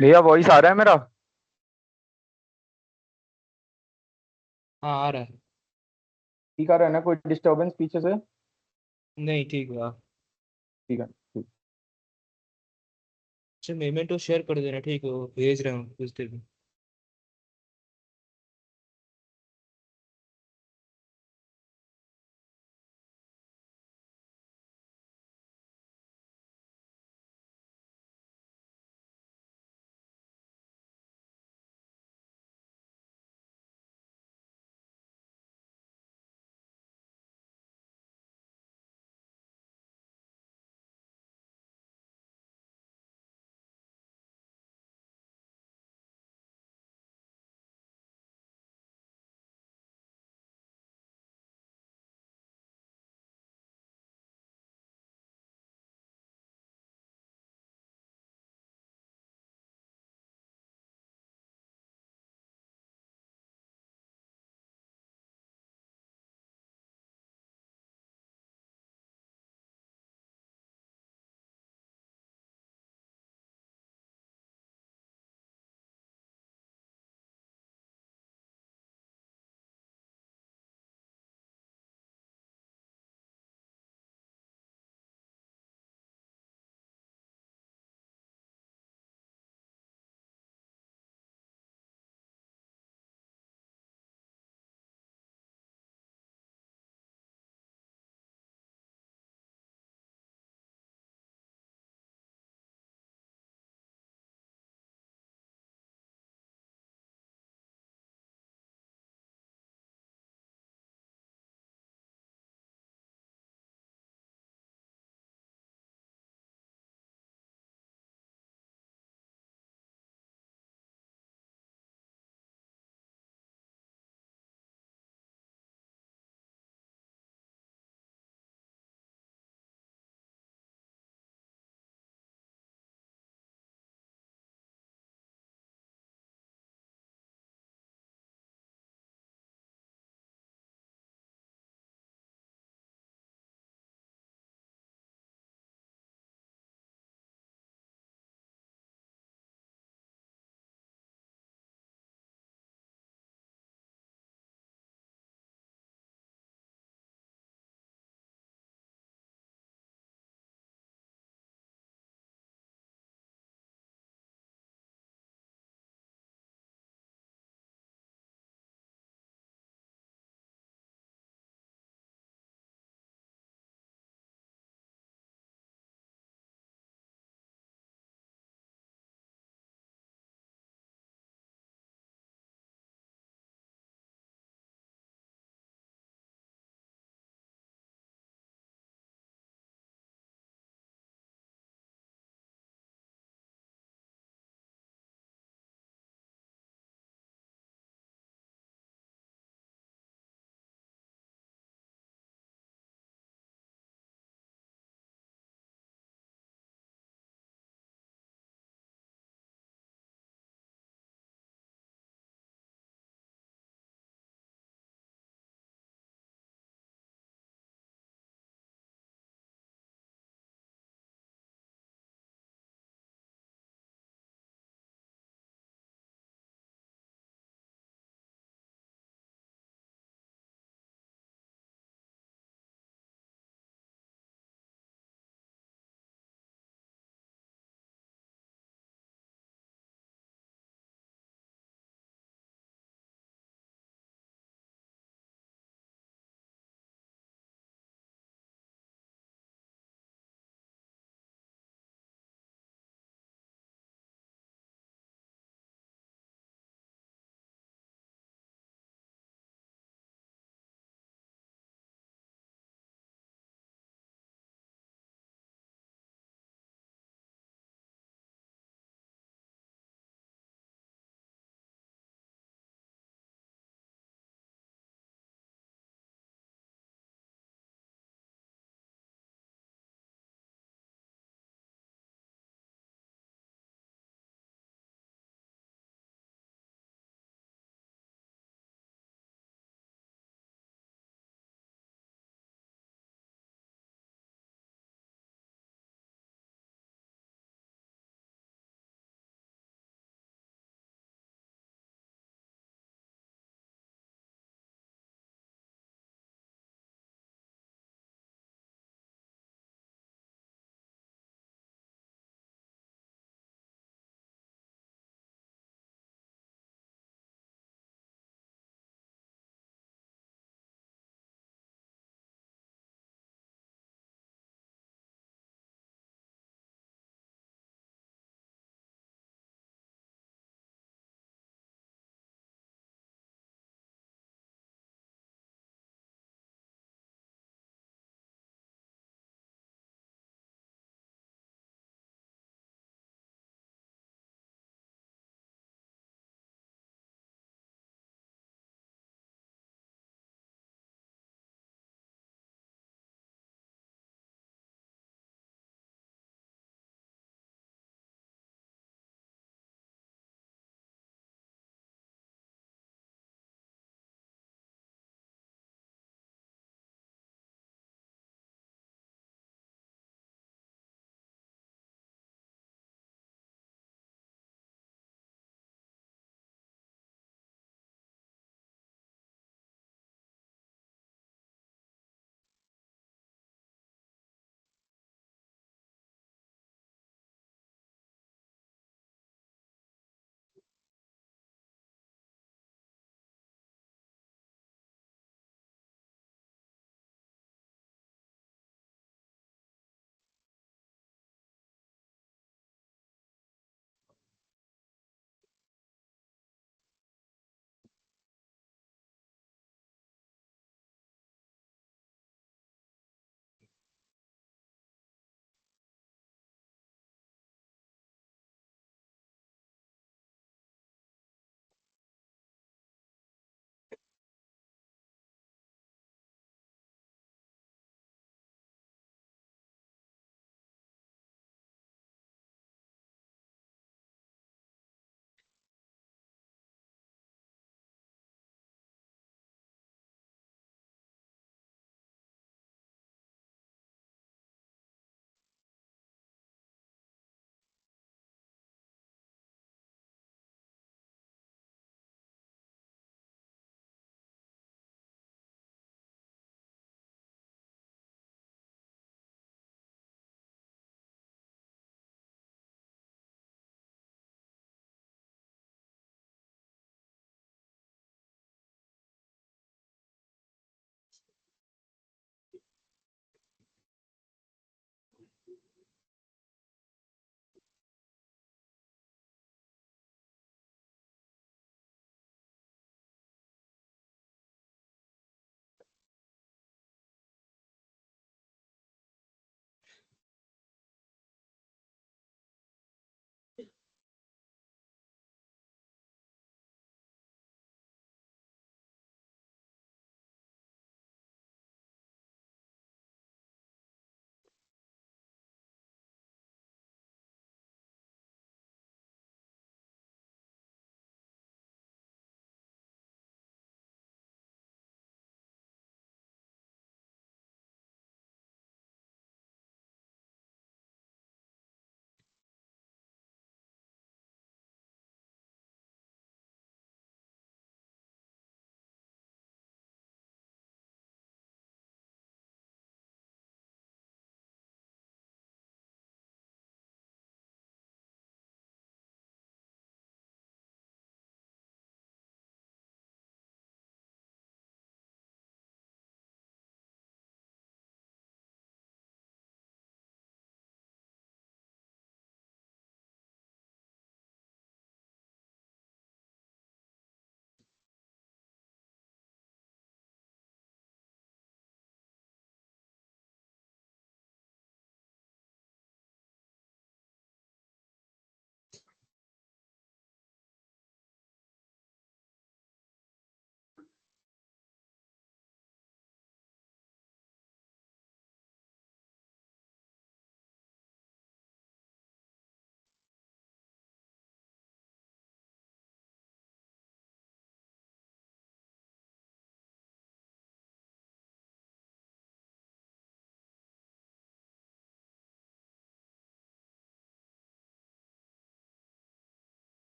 भैया वॉइस आ रहा है मेरा? हाँ आ रहा है। ठीक आ रहा है ना? कोई डिस्टरबेंस पीछे से? नहीं ठीक है। ठीक है, ठीक। अच्छा मेमेंटो शेयर कर देना, ठीक है वो भेज रहा हूँ कुछ देर में।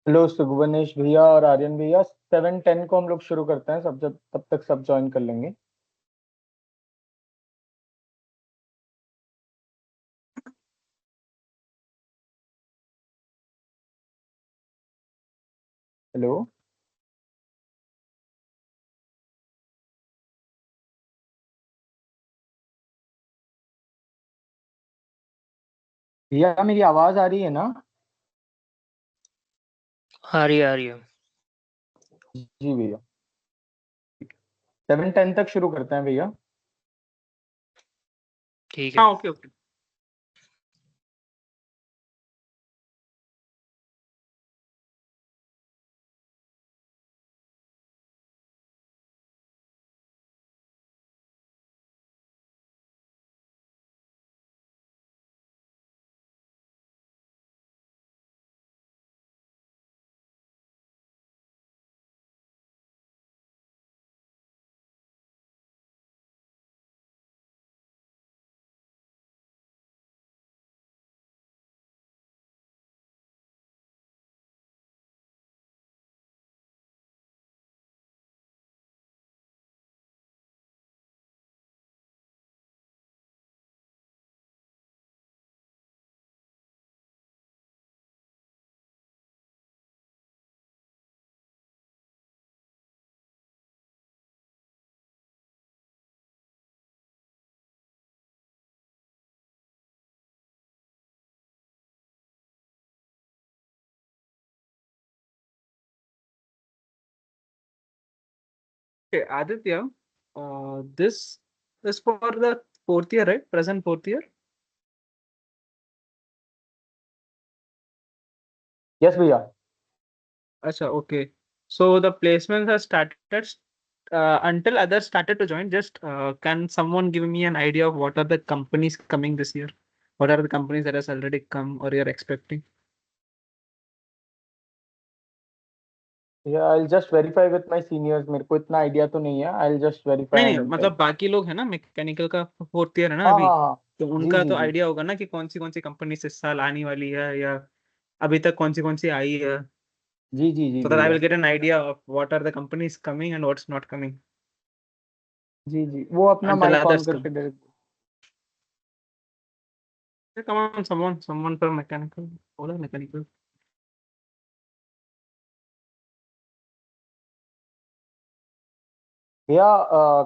हेलो सुगवनेश भैया और आर्यन भैया, 7:10 को हम लोग शुरू करते हैं। सब जब तब तक सब ज्वाइन कर लेंगे। हेलो भैया, मेरी आवाज आ रही है ना? आ रही है। जी भैया, 7:10 तक शुरू करते हैं भैया। ठीक है। हाँ, okay okay. Okay, Aditya, this is for the fourth year, right? Present fourth year. Yes भैया। Acha, okay. So the placements are started until others started to join. Just can someone give me an idea of what are the companies coming this year? What are the companies that has already come or you're expecting? भैया, I just verify with my seniors. मेरे को इतना idea तो नहीं है। I just नहीं verify नहीं, and tell. मतलब बाकी लोग है ना, मैकेनिकल का फोर्थ ईयर है ना हाँ अभी। हाँ हाँ। तो जी उनका जी तो जी। आइडिया होगा ना कि कौन सी कंपनी इस साल आने वाली है या अभी तक कौन सी आई है। जी जी जी So that I भैया। will get an idea of what are the companies coming and what's not coming जी जी, वो अपना until माइक ऑन others करके come. Direct. Yeah, come on, someone for mechanical. बोला mechanical. भैया,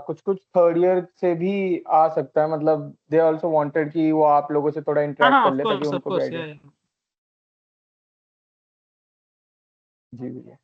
कुछ कुछ थर्ड ईयर से भी आ सकता है। मतलब दे आल्सो वांटेड कि वो आप लोगों से थोड़ा हाँ इंटरेक्ट हाँ, कर ले, ताकि ऑफ उनको भी कोर्स आइडिया। या जी भैया।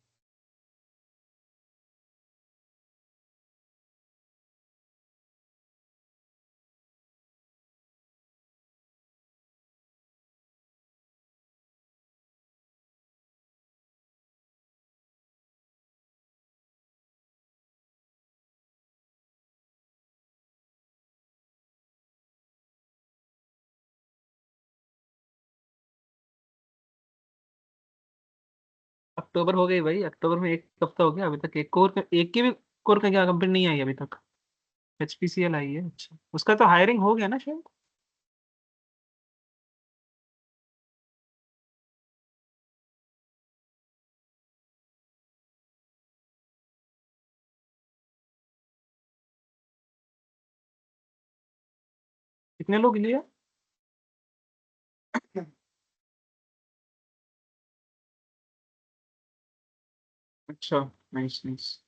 अक्टूबर हो गई भाई। अक्टूबर में एक हफ्ता हो गया, अभी तक एक की भी कोर का क्या कंपनी नहीं आई अभी तक। HPCL आई है। अच्छा, उसका तो हायरिंग हो गया ना शायद। कितने लोग लिए? अच्छा, nice nice.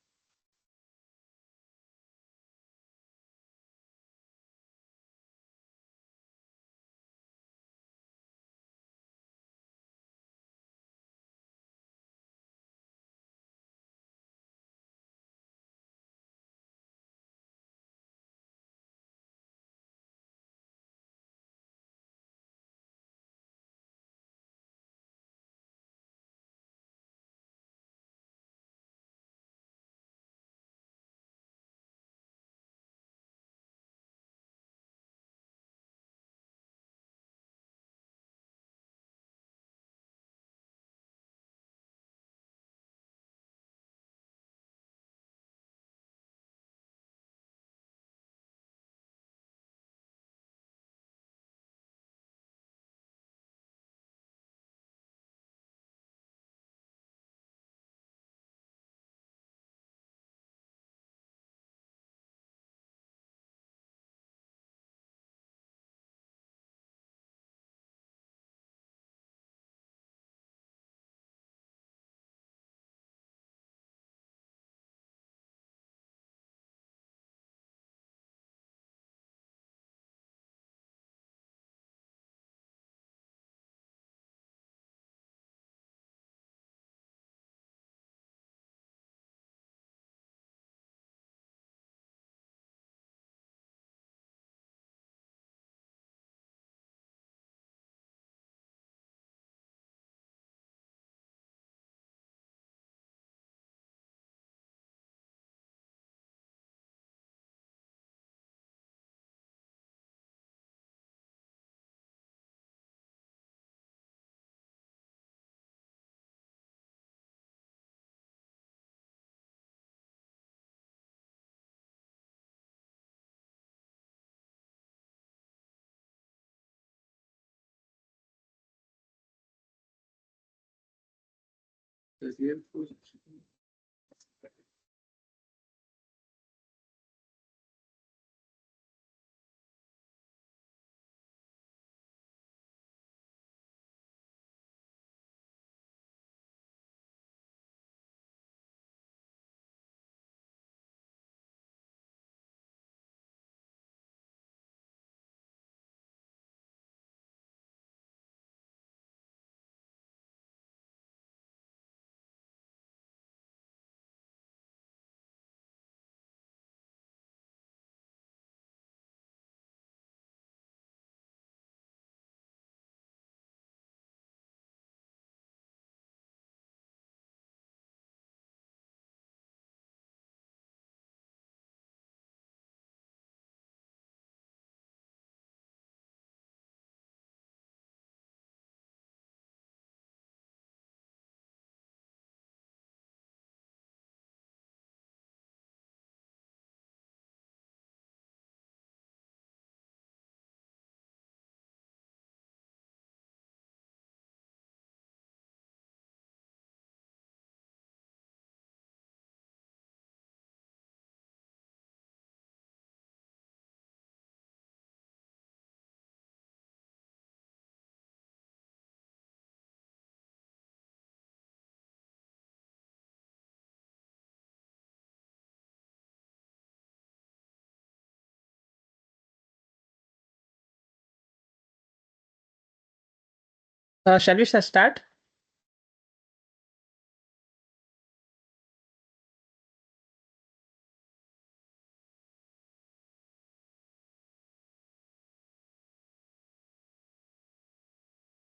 Shall we start?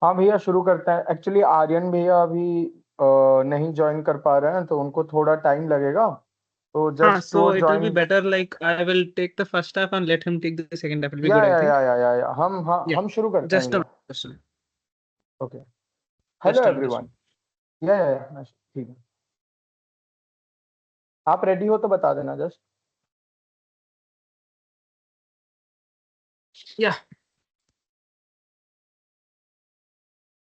हाँ भैया शुरू करते हैं। एक्चुअली आर्यन भैया अभी नहीं ज्वाइन कर पा रहे हैं, तो उनको थोड़ा टाइम लगेगा। तो जस्ट So वो it will be join. better like I will take the first half and let him take the second half. It will be या good, I या think. या या या, या। Yeah, हम शुरू करते हैं just a भैया। question. Okay. Hello Just a everyone. question. या ठीक है। आप रेडी हो तो बता देना just. Yeah.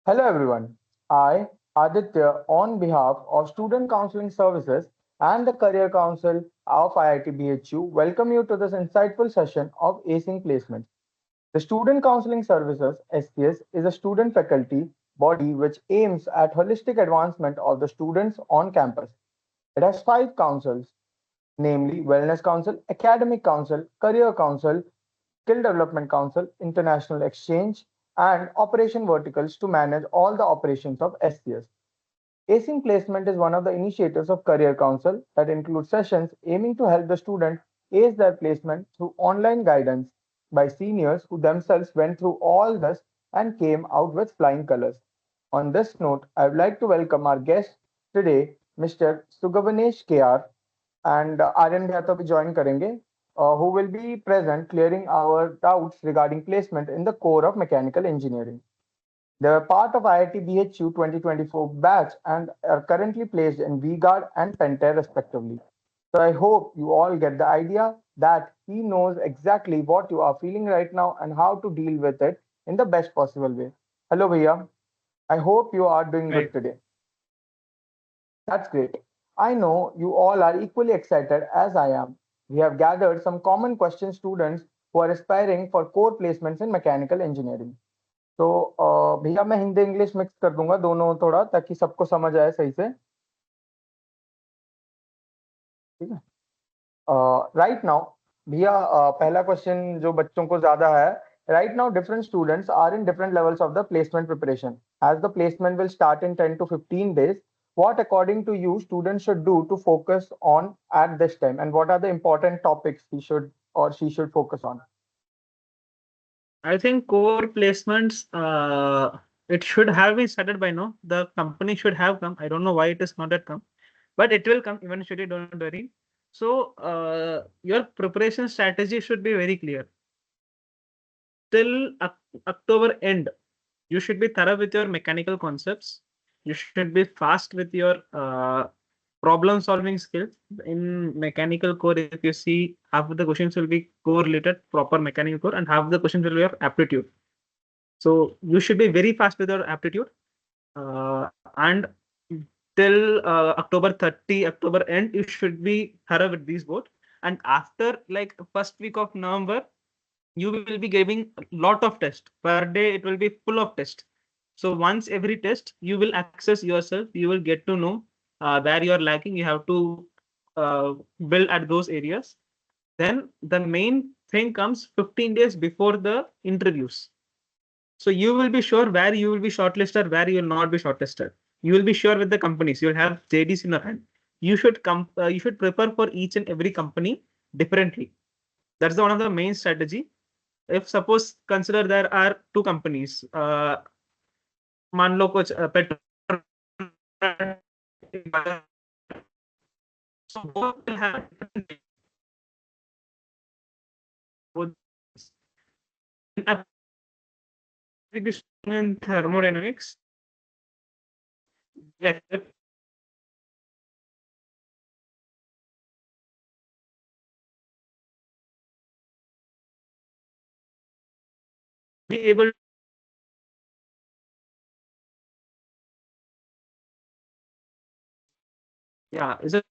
Hello everyone. I, Aditya, on behalf of Student Counseling Services and the Career Council of IIT BHU, welcome you to this insightful session of Acing Placement. The Student Counseling Services (SCS) is a student faculty body which aims at holistic advancement of the students on campus. It has 5 councils, namely Wellness Council, Academic Council, Career Council, Skill Development Council, International Exchange, and Operation Verticals to manage all the operations of SCS. Acing Placement is one of the initiatives of Career Council that includes sessions aiming to help the student ace their placement through online guidance by seniors who themselves went through all this and came out with flying colors. On this note, I would like to welcome our guest today, Mr. Sugavanesh KR, and Aryan Bhaiya to भी join करेंगे, who will be present clearing our doubts regarding placement in the core of mechanical engineering. They are part of IIT BHU 2024 batch and are currently placed in VGuard and Pentair respectively. So I hope you all get the idea that he knows exactly what you are feeling right now and how to deal with it in the best possible way. Hello Bhaiya, I hope you are doing good Right. today. That's great. I know you all are equally excited as I am. We have gathered some common question students who are aspiring for core placements in mechanical engineering. तो भैया मैं Hindi English mix कर दूंगा दोनों थोड़ा, ताकि सबको समझ आए सही से। ठीक है। राइट नाउ भैया, पहला क्वेश्चन जो बच्चों को ज्यादा है। Right now different students are in different levels of the placement preparation, as the placement will start in 10 to 15 days. What according to you students should do to focus on at this time, and what are the important topics he should or she should focus on? I think core placements, it should have been started by now. The company should have come. I don't know why it is not yet come, but it will come eventually. Don't worry. So, your preparation strategy should be very clear. Till October end, you should be thorough with your mechanical concepts. You should be fast with your problem solving skills. In mechanical core, if you see, half of the questions will be core related, proper mechanical core, and half of the questions will be of aptitude. So you should be very fast with your aptitude, and till October 30, October end, you should be thorough with these both. And after like first week of November, you will be giving a lot of tests per day. It will be full of tests. So once every test, you will access yourself. You will get to know where you are lacking. You have to build at those areas. Then the main thing comes 15 days before the interviews. So you will be sure where you will be shortlisted, where you will not be shortlisted. You will be sure with the companies. You will have JDs in your hand. You should you should prepare for each and every company differently. That's the one of the main strategy. If suppose consider there are two companies, मान लो कुछ petrol, so both will have different application in thermodynamics. Yes, be able. Yeah, is it?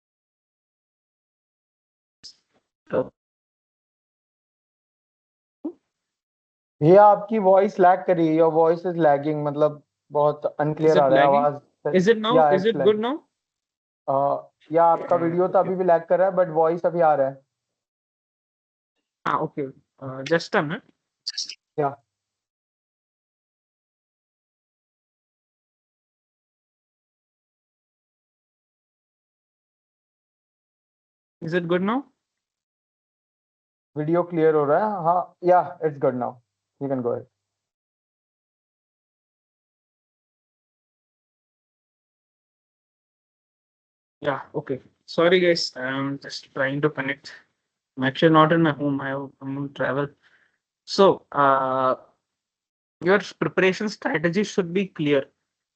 भैया आपकी voice lag कर रही है, your voice is lagging, मतलब बहुत Is unclear uh it रहा है lagging? आवाज। Is it now? या Is it's it good lag. now? या आपका वीडियो तो अभी भी लैग कर रहा है, बट वॉइस अभी आ रहा है। Ah, okay. Just a minute. या Is it good now? Video clear हो रहा है, हाँ। या it's good now, you can go ahead. Yeah, okay. Sorry, guys. I'm just trying to connect. I'm actually not in my home. I'm on travel. So, your preparation strategy should be clear.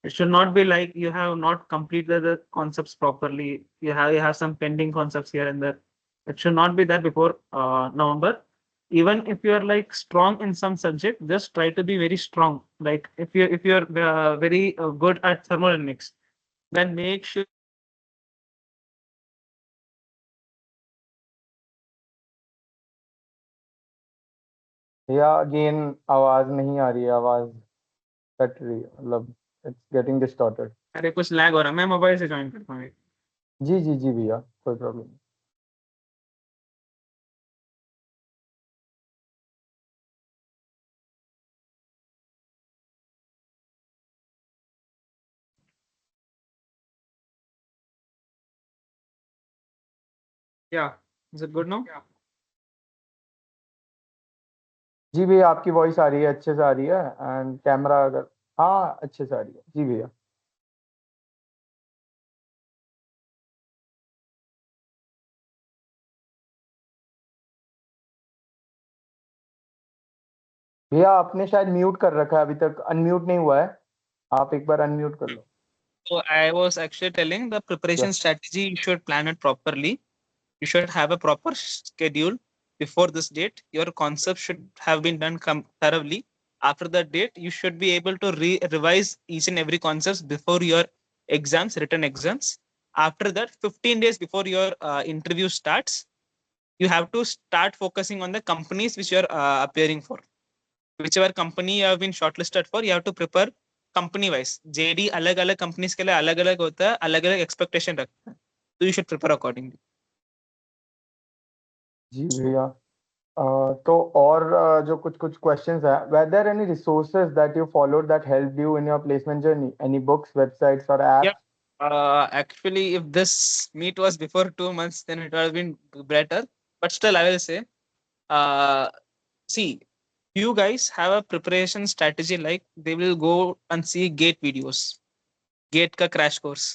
It should not be like you have not completed the concepts properly. You have some pending concepts here and there. It should not be that before November. Even if you are like strong in some subject, just try to be very strong. Like if you're very good at thermodynamics, then make sure. या again आवाज नहीं आ रही है, आवाज cut रही है, मतलब it's getting distorted. अरे कुछ लैग हो रहा है, मैं मोबाइल से ज्वाइन करता हूँ। जी जी जी भैया, कोई प्रॉब्लम नहीं। Yeah, is it good now? जी भैया आपकी वॉइस आ रही है, अच्छे से आ रही है। एंड कैमरा अगर, हाँ अच्छे से आ रही है जी भैया। भैया आपने शायद म्यूट कर रखा है, अभी तक अनम्यूट नहीं हुआ है, आप एक बार अनम्यूट कर लो। So I was actually telling the या preparation strategy, you should plan it properly. You should have a proper schedule before this date. Your concept should have been done thoroughly. After that date, you should be able to revise each and every concept before your exams, written exams. After that, 15 days before your interview starts, you have to start focusing on the companies which you are appearing for. Whichever company you have been shortlisted for, you have to prepare company wise. JD अलग अलग companies के लिए अलग अलग होता है, अलग अलग expectation रखता है. So you should prepare accordingly. जी भैया। तो और जो कुछ कुछ क्वेश्चंस है, were there any resources that you followed that helped you in your placement journey? Any books, websites or Yeah. apps? Actually, if this meet was before 2 months, then it would have been better. But still, I will say, uh, see, you guys have a preparation strategy like they will go and see GATE videos. GATE का crash course.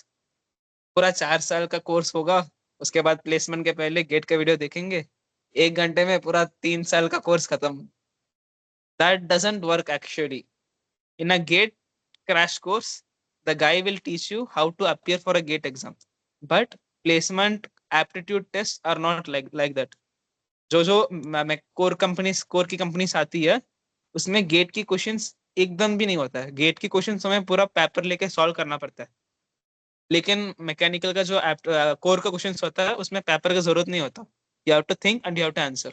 पूरा 4 साल का course होगा, उसके बाद placement के पहले gate का वीडियो देखेंगे, 1 घंटे में पूरा 3 साल का कोर्स खत्म. That doesn't work actually. In a get crash course, the guy will teach you how to appear for a gate exam, but placement aptitude tests are not like that. जो मैं core की companies आती है, उसमें gate की questions एकदम भी नहीं होता है. गेट की क्वेश्चंस हमें पूरा पेपर लेके सॉल्व करना पड़ता है. लेकिन मैकेनिकल का जो कोर का क्वेश्चन होता है उसमें पेपर की जरूरत नहीं होता. You have to think and you have to answer.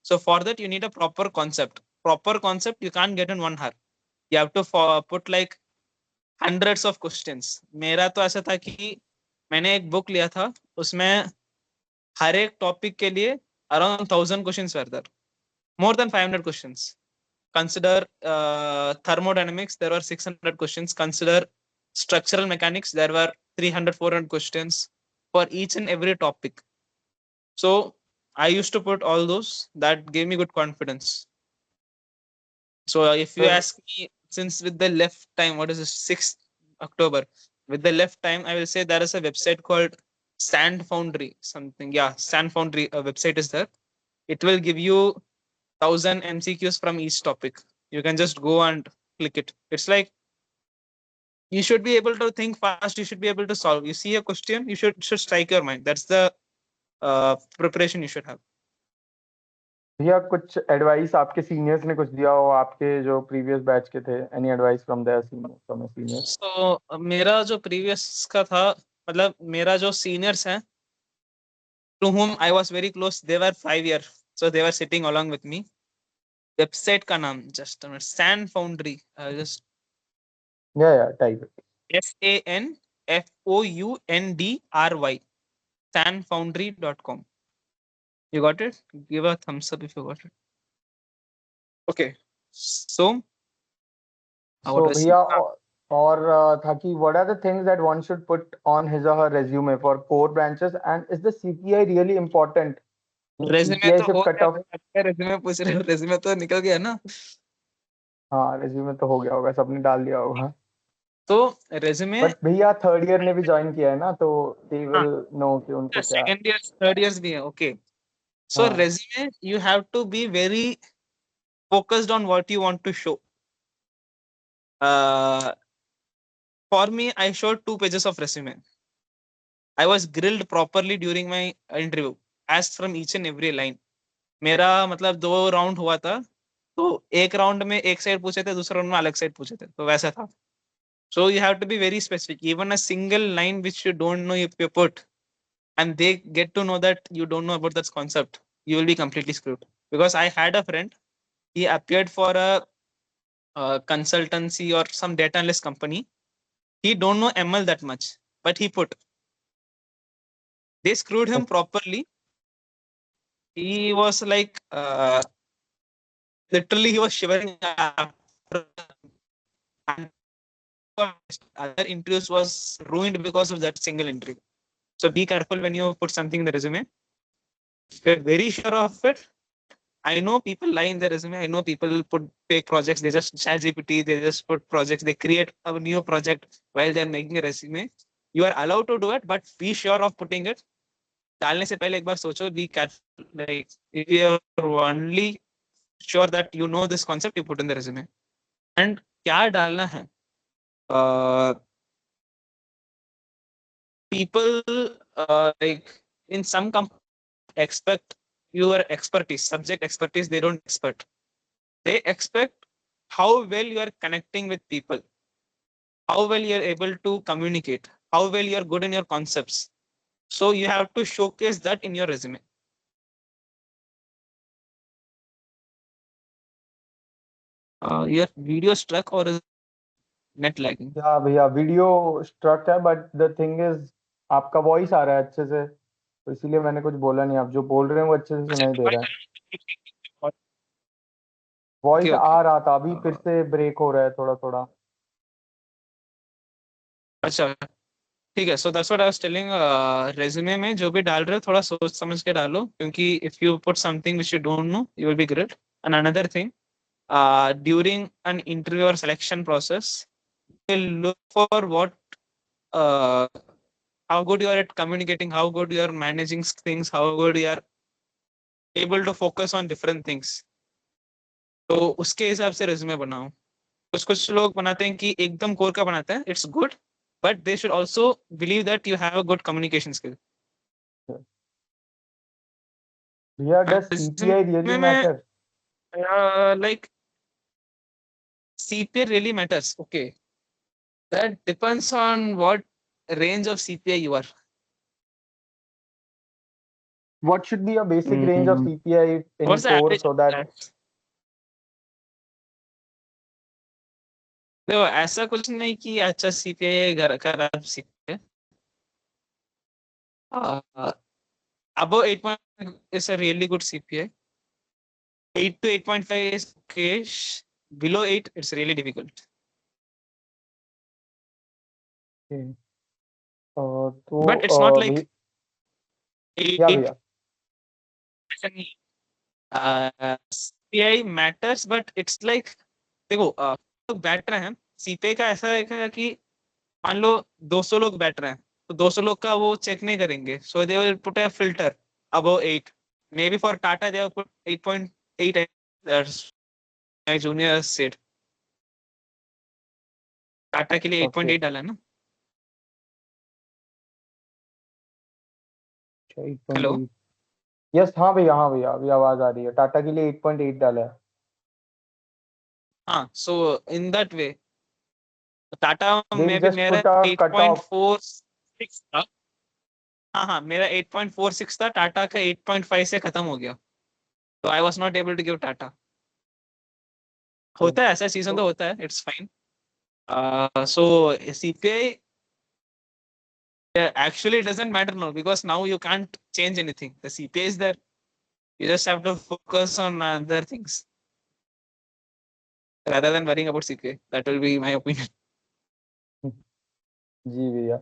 So for that you need a proper concept. Proper concept you can't get in 1 hour. You have to put like hundreds of questions. मेरा तो ऐसा था कि मैंने एक book लिया था, उसमें हर एक टॉपिक के लिए around 1,000 questions were there. More than 500 questions. Consider thermodynamics, there were 600 questions. Consider structural mechanics, there were 300, 400 questions for each and every topic. So I used to put all those. That gave me good confidence. So if you Sir, ask me, since with the left time, what is this, 6th October, with the left time, I will say there is a website called Sand Foundry, something. Yeah, Sand Foundry, a website is there. It will give you 1,000 MCQs from each topic. You can just go and click it. It's like you should be able to think fast. You should be able to solve. You see a question, you should strike your mind. That's the preparation you should have. भैया कुछ advice आपके seniors ने कुछ दिया हो, आपके जो previous batch के थे, any advice from their senior, from senior? So मेरा जो प्रीवियस का था, मतलब मेरा जो सीनियर्स हैं to whom I was very close, they were 5 year, so they were sitting along with me. Website का नाम just a minute, Sand Foundry, just या type SANFOUNDRY, sandfoundry.com. You got it? Give a thumbs up if you got it. Okay. So so what was भैया और था कि what are the things that one should put on his or her resume for core branches, and is the CPI really important? Resume CPI तो सिर्फ हो cut गया, of? आपका resume पूछ रहे हो, रेज्यूमे तो निकल गया ना. हाँ, रेज्यूमे तो हो गया होगा, सबने डाल दिया होगा. तो रेज्यूमे, बट भैया थर्ड ईयर ने भी ज्वाइन किया है ना, तो दे विल नो कि उनको क्या. सेकेंड ईयर थर्ड ईयर्स भी है. ओके. So हाँ. resume, you have to be very focused on what you want to show. Uh, for me, I showed 2 pages of resume. I was grilled properly during my interview, asked from each and every line. मेरा मतलब 2 round हुआ था, तो एक round में एक side पूछे थे, दूसरे राउंड में अलग साइड पूछे थे, तो वैसा था. So you have to be very specific. Even a single line which you don't know, if you put, and they get to know that you don't know about that concept, you will be completely screwed. Because I had a friend, he appeared for a consultancy or some data analyst company. He don't know ML that much, but he put. They screwed him properly. He was like, literally, he was shivering after. And other interviews was ruined because of that single interview. So be careful when you put something in the resume. If you're very sure of it, I know people lie in their resume. I know people put fake projects. They just chat GPT. They just put projects. They create a new project while they're making a resume. You are allowed to do it, but be sure of putting it. डालने से पहले एक बार सोचो. Be careful. Like if you're only sure that you know this concept, you put in the resume. And क्या डालना है? People like in some companies expect your expertise, subject expertise. They don't expect. They expect how well you are connecting with people, how well you are able to communicate, how well you are good in your concepts. So you have to showcase that in your resume. Your video struck or is net lagging? या भैया video struck है, but the thing is आपका voice आ रहा है अच्छे से, तो इसीलिए मैंने कुछ बोला नहीं. आप जो बोल रहे हैं वो अच्छे से सुनाई दे रहा है. Voice Okay, okay. आ रहा था, अभी फिर से ब्रेक हो रहा है थोड़ा थोड़ा. अच्छा, ठीक है. So that's what I was telling. Resume में जो भी डाल रहे हो थोड़ा सोच समझ के डालो, क्योंकि if you put something which you don't know, you will be great. And another thing, during an interview or selection process, will look for what, uh, how good you are at communicating, how good you are managing things, how good you are able to focus on different things. तो उसके हिसाब से resume बनाओ. कुछ कुछ लोग बनाते हैं कि एकदम कोर का बनाते हैं, it's good, but they should also believe that you have a good communication skill. भैया डज सीपीआई रियली रेज्यूमे में matter? like CPA really matters. Okay, that depends on what range of CPI you are? What should be a basic range of CPI in What's the core average so of that that? देखो ऐसा कुछ नहीं कि अच्छा CPI है खराब CPI above 8 is a really good CPI. 8 to 8.5 is okay. Below 8 it's really difficult. okay. But it's not तो like या 8 भैया CPI matters, but it's like देखो लोग बैठ रहे हैं CPI का ऐसा है कि मान लो 200 लोग बैठ रहे हैं तो 200 लोग का वो चेक नहीं करेंगे, so they will put a filter above 8. Maybe for Tata they have put 8.8. That's my junior said. Tata के लिए 8.8 डाला है ना. हेलो 8.8 यस हाँ भैया अभी आवाज आ रही है टाटा के लिए 8.8 डाला है हाँ, so in that way Tata they'll में भी just मेरा put a cutoff 8.46 था. हाँ मेरा 8.46 था, टाटा का 8.5 से खत्म हो गया, तो I was not able to give Tata. होता है ऐसा सीजन तो होता है, it's fine. So CPI actually doesn't matter now because now you can't change anything. The CPI is there. You just have to focus on other things rather than worrying about CPI. That will be my opinion. जी भैया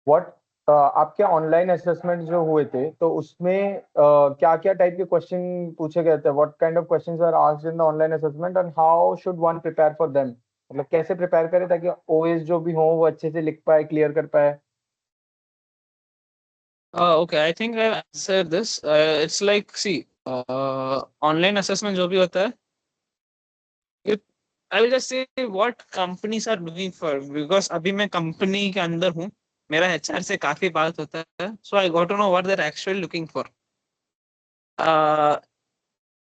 what आपके online assessment जो हुए थे तो उसमें क्या क्या type के क्वेश्चन पूछे गए थे what kind of questions are asked in the online assessment and how should one prepare for them मतलब कैसे प्रिपेयर करें ताकि ओएस जो भी हो वो अच्छे से लिख पाए क्लियर कर पाए Okay, I think I answered this. It's like, see, online assessment जो भी होता है, I will just say what companies are looking for because अभी मैं company के अंदर हूँ, मेरा HR से काफी बात होता है, so I got to know what they're actually looking for.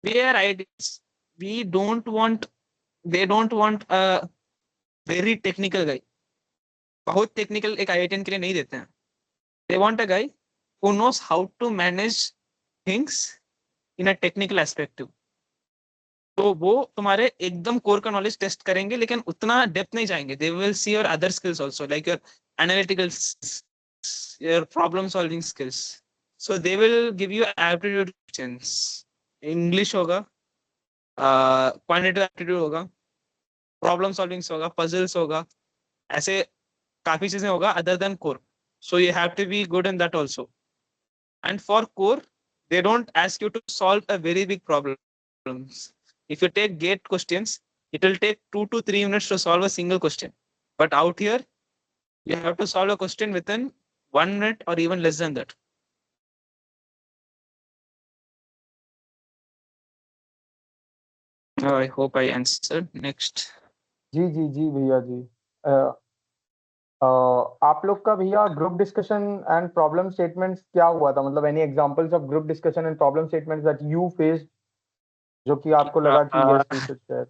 Their ideas, we don't want, they don't want a very technical guy. बहुत technical एक IITian के लिए नहीं देते हैं. They want a guy who knows how to manage things in a technical aspect. तो वो तुम्हारे एकदम कोर का नॉलेज टेस्ट करेंगे लेकिन उतना डेप्थ नहीं जाएंगे. They will see your other skills also like your analytical, your problem solving skills. So they will give you aptitude questions. English होगा, क्वांटिटेटिव एप्टीट्यूड होगा, प्रॉब्लम सॉल्विंग्स होगा, पजल्स होगा, ऐसे काफी चीजें होगा other than core. So you have to be good in that also. And for core they don't ask you to solve a very big problems. If you take gate questions, it will take 2 to 3 minutes to solve a single question. But out here, you have to solve a question within 1 minute or even less than that. I hope I answered. Next. जी भैया जी आप लोग का भैया group discussion and problem statements क्या हुआ था मतलब any examples of group discussion and problem statements that you faced जो कि आपको लगा कि yes we should share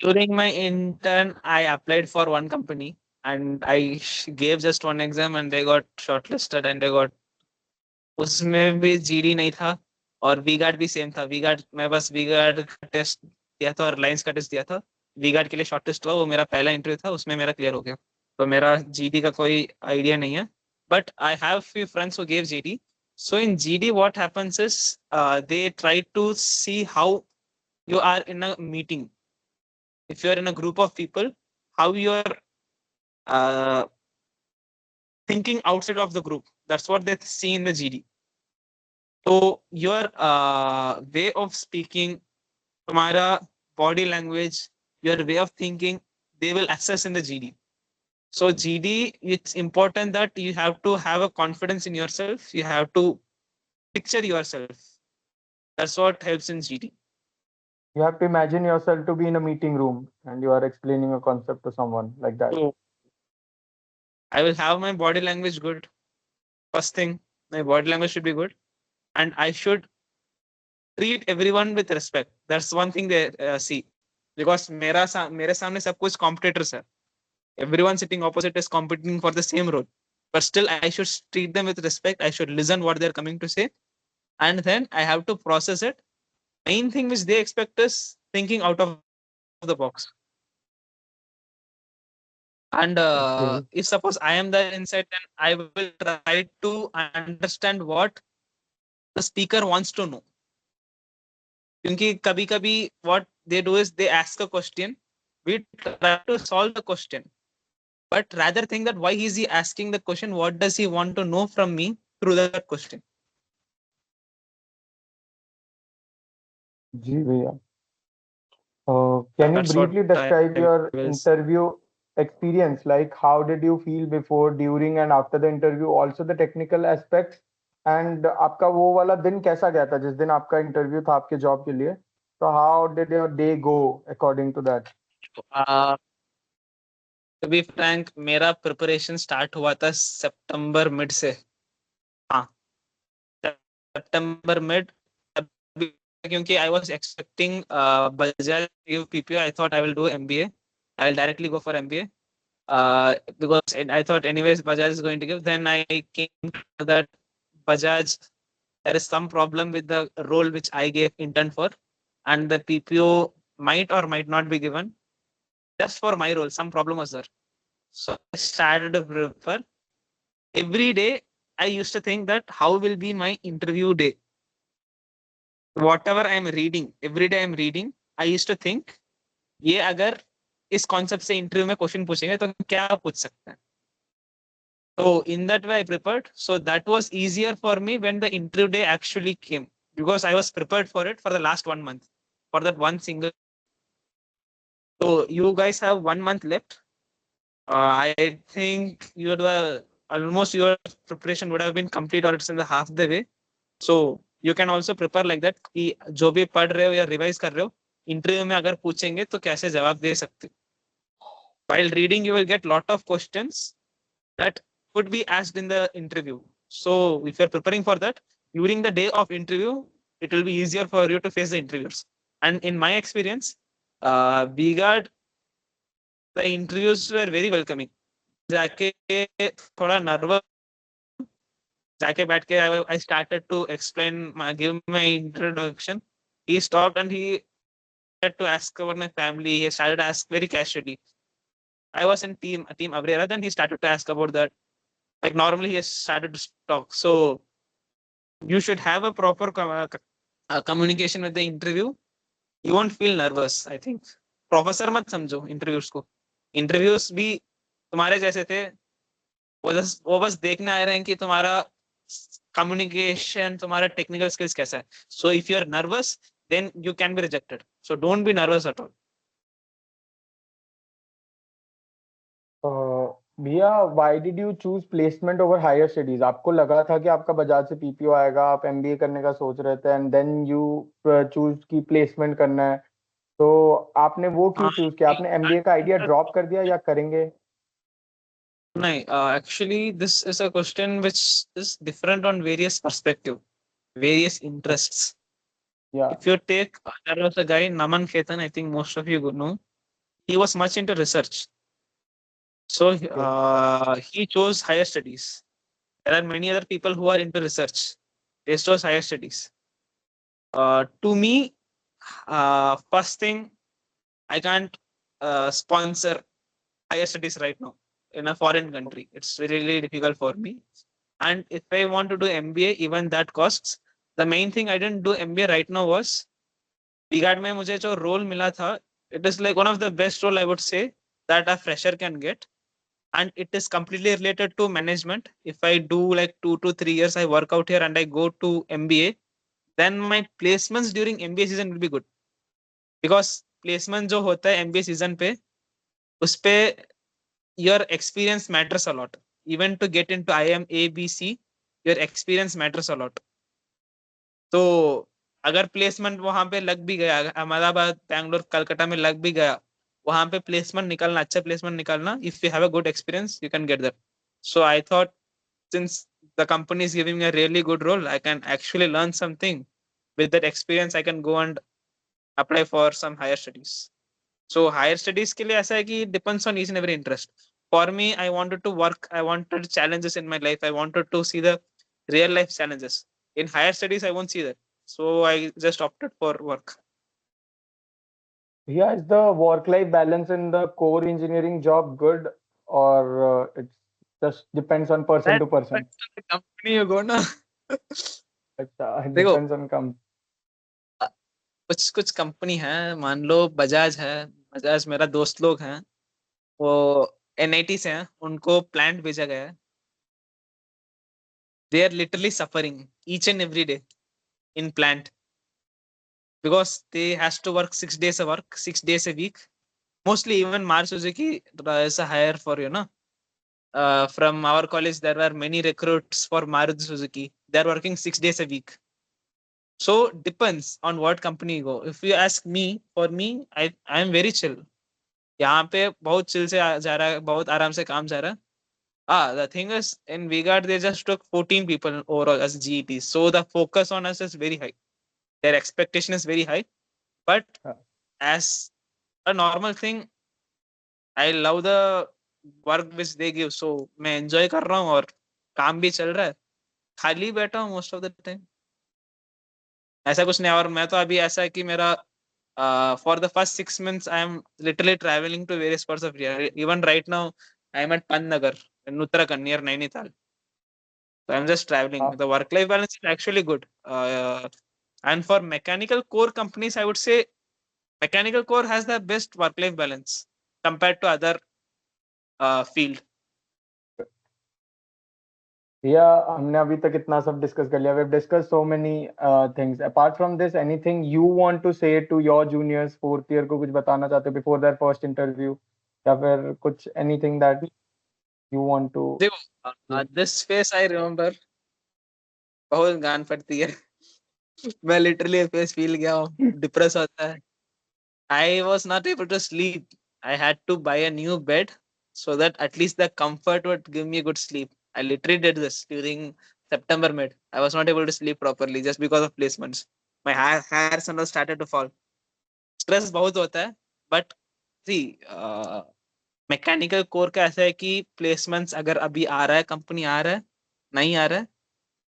During my intern, I applied for one company and I gave just one exam and they got shortlisted and they got, उसमें भी GD नहीं था और वीगार्ड भी सेम था. वीगार्ड मैं बस वीगार्ड का टेस्ट दिया था और लाइंस का टेस्ट दिया था. वीगार्ड के लिए शॉर्टलिस्ट हुआ, वो मेरा पहला इंटरव्यू था, उसमें मेरा क्लियर हो गया. तो मेरा GD का कोई आइडिया नहीं है. But I have few friends who gave GD. So in GD, what happens is they try to see how you are in a meeting. If you are in a group of people, how you are uh, thinking outside of the group. That's what they see in the GD. So your way of speaking, तुम्हारा body language, your way of thinking, they will assess in the GD. So GD, it's important that you have to have a confidence in yourself. You have to picture yourself. That's what helps in GD. you have to imagine yourself to be in a meeting room and you are explaining a concept to someone like that So I will have my body language good. First thing, my body language should be good. And I should treat everyone with respect. That's one thing they see. Because मेरे सामने सब कुछ competitors है. Everyone sitting opposite is competing for the same role, but still I should treat them with respect. I should listen what they're coming to say, and then I have to process it. Main thing which they expect is thinking out of the box. And Okay. if suppose I am there inside, then I will try to understand what the speaker wants to know. क्योंकि कभी कभी what they do is they ask a question, we try to solve the question, but rather think that why is he asking the question, what does he want to know from me through that question. जी भैया. Can you That's what briefly I describe your will say. interview experience? Like, how did you feel before, during, and after the interview? Also, the technical aspects. And आपका वो वाला दिन कैसा गया था जिस दिन आपका इंटरव्यू था आपके जॉब के लिए? So how did your day go according to that? uh, to be frank, मेरा प्रिपरेशन स्टार्ट हुआ था सितंबर मिड से. हाँ, सितंबर मिड. क्योंकि I was expecting Bajaj give PPO. I thought I will do MBA. I will directly go for MBA. Because I thought anyways Bajaj is going to give. Then I came to that Bajaj, there is some problem with the role which I gave intern for, and the PPO might or might not be given. Just for my role, some problem was there. So I started to prepare. Every day, I used to think that how will be my interview day. Whatever I am reading, every day I am reading, I used to think, ये अगर इस concept से interview में question पूछेंगे तो क्या पूछ सकते हैं. So in that way I prepared. So that was easier for me when the interview day actually came, because I was prepared for it for the last 1 month, for that one single. So you guys have 1 month left. I think almost your preparation would have been complete, or it's in the half the way. So you can also prepare like that कि जो भी पढ़ रहे हो या revise कर रहे हो, इंटरव्यू में अगर पूछेंगे तो कैसे जवाब दे सकते हो. While reading, you will get lot of questions that could be asked in the interview. So if you're preparing for that, during the day of interview, it will be easier for you to face the interviewers. And in my experience, BGARD, the interviews were very welcoming. जाके थोड़ा nervous, जाके बैठ के I started to explain, give my introduction. He stopped and he started to ask about my family. He started to ask very casually. I was in team Abrera, then he started to ask about that. Like normally he has started to talk. So you should have a proper communication with the interview. You won't feel nervous, I think. Professor मत समझो interviews को. Interviews भी तुम्हारे जैसे थे. वो बस देखने आए रहे हैं कि तुम्हारा कम्युनिकेशन, तुम्हारा टेक्निकल स्किल्स कैसा है. So if you are nervous, then you can be rejected. So don't be nervous at all. भैया, why did you choose placement over higher studies? आपको लगा था कि आपका बजाज से पीपीओ आएगा, आप एमबीए करने का सोच रहे थे, एंड देन यू चूज की प्लेसमेंट करना है. तो आपने वो क्यों चूज किया? आपने एमबीए का आइडिया ड्रॉप कर दिया या करेंगे? नहीं, actually this is a question which is different on various perspective, various interests. Yeah. If you take, there was a guy, Naman Khetan, I think most of you know. He was much into research. So he chose higher studies. There are many other people who are into research. They chose higher studies. To me, first thing, I can't sponsor higher studies right now in a foreign country. It's really difficult for me. And if I want to do MBA, even that costs. The main thing I didn't do MBA right now was BGAD में मुझे जो role मिला था, it is like one of the best role I would say that a fresher can get. And it is completely related to management. If I do like 2 to 3 years, I work out here and I go to MBA, then my placements during MBA season will be good. Because placement जो होता है MBA season पे, उस पे your experience matters a lot. Even to get into IIM A, B, C, your experience matters a lot. तो अगर placement वहां पे लग भी गया, अहमदाबाद, बैंगलोर, कलकत्ता में लग भी गया, वहां पे प्लेसमेंट निकालना, अच्छा प्लेसमेंट निकालना, if you have a good experience, you can get that. So I thought, since the company is giving me a really good role, I can actually learn something. With that experience, I can go and apply for some higher studies. So higher studies के लिए ऐसा है कि depends on each and every interest. For me, I wanted to work. I wanted challenges in my life. I wanted to see the real life challenges. In higher studies, I won't see that. So I just opted for work. Yeah, is the work-life balance in the core engineering job good, or it just depends on person That to person? depends on the company you go ना. It देखो depends on कुछ कुछ company है, मान लो बजाज है. बजाज मेरा दोस्त लोग हैं, वो एनआईटी से हैं, उनको प्लांट भेजा गया है. They are literally suffering each and every day in plant because they has to work 6 days a work, 6 days a week. Mostly even Mars Suzuki is a hire for from our college. There were many recruits for Maruti Suzuki. They are working 6 days a week. So depends on what company you go. If you ask me, for me, I am very chill. यहाँ पे बहुत chill से जा रहा है, बहुत आराम से काम जा रहा है. The thing is, in V-Guard, they just took 14 people overall as GETs. So the focus on us is very high. Their expectation is very high. But some. as a normal thing, I love the work which they give. So मैं enjoy कर रहा हूँ और काम भी चल रहा है. खाली बैठा हूँ most of the time. ऐसा कुछ नहीं. और मैं तो अभी ऐसा है कि मेरा for the first 6 months, I am literally traveling to various parts of India. Even right now, I am at Pantnagar in Uttarakhand near Nainital. So I'm just traveling. Uh, The work-life balance is actually good. And for mechanical core companies, I would say mechanical core has the best work-life balance compared to other field. Yeah, हमने अभी तक इतना सब discuss कर लिया. We've discussed so many things. Apart from this, anything you want to say to your juniors, fourth year को कुछ बताना चाहते हो before their first interview, या फिर कुछ anything that you want to देखो, say? this phase I remember बहुत गान फटती है. मैं literally फेस फील गया हूँ. डिप्रेस होता है. I was not able to sleep. I had to buy a new bed so that at least the comfort would give me a good sleep. I literally did this during September mid. I was not able to sleep properly just because of placements. My hairs and all started to fall. Stress बहुत होता है, but see, mechanical core का ऐसा है कि placements अगर अभी आ रहा है, कंपनी आ रहा है, नहीं आ रहा है,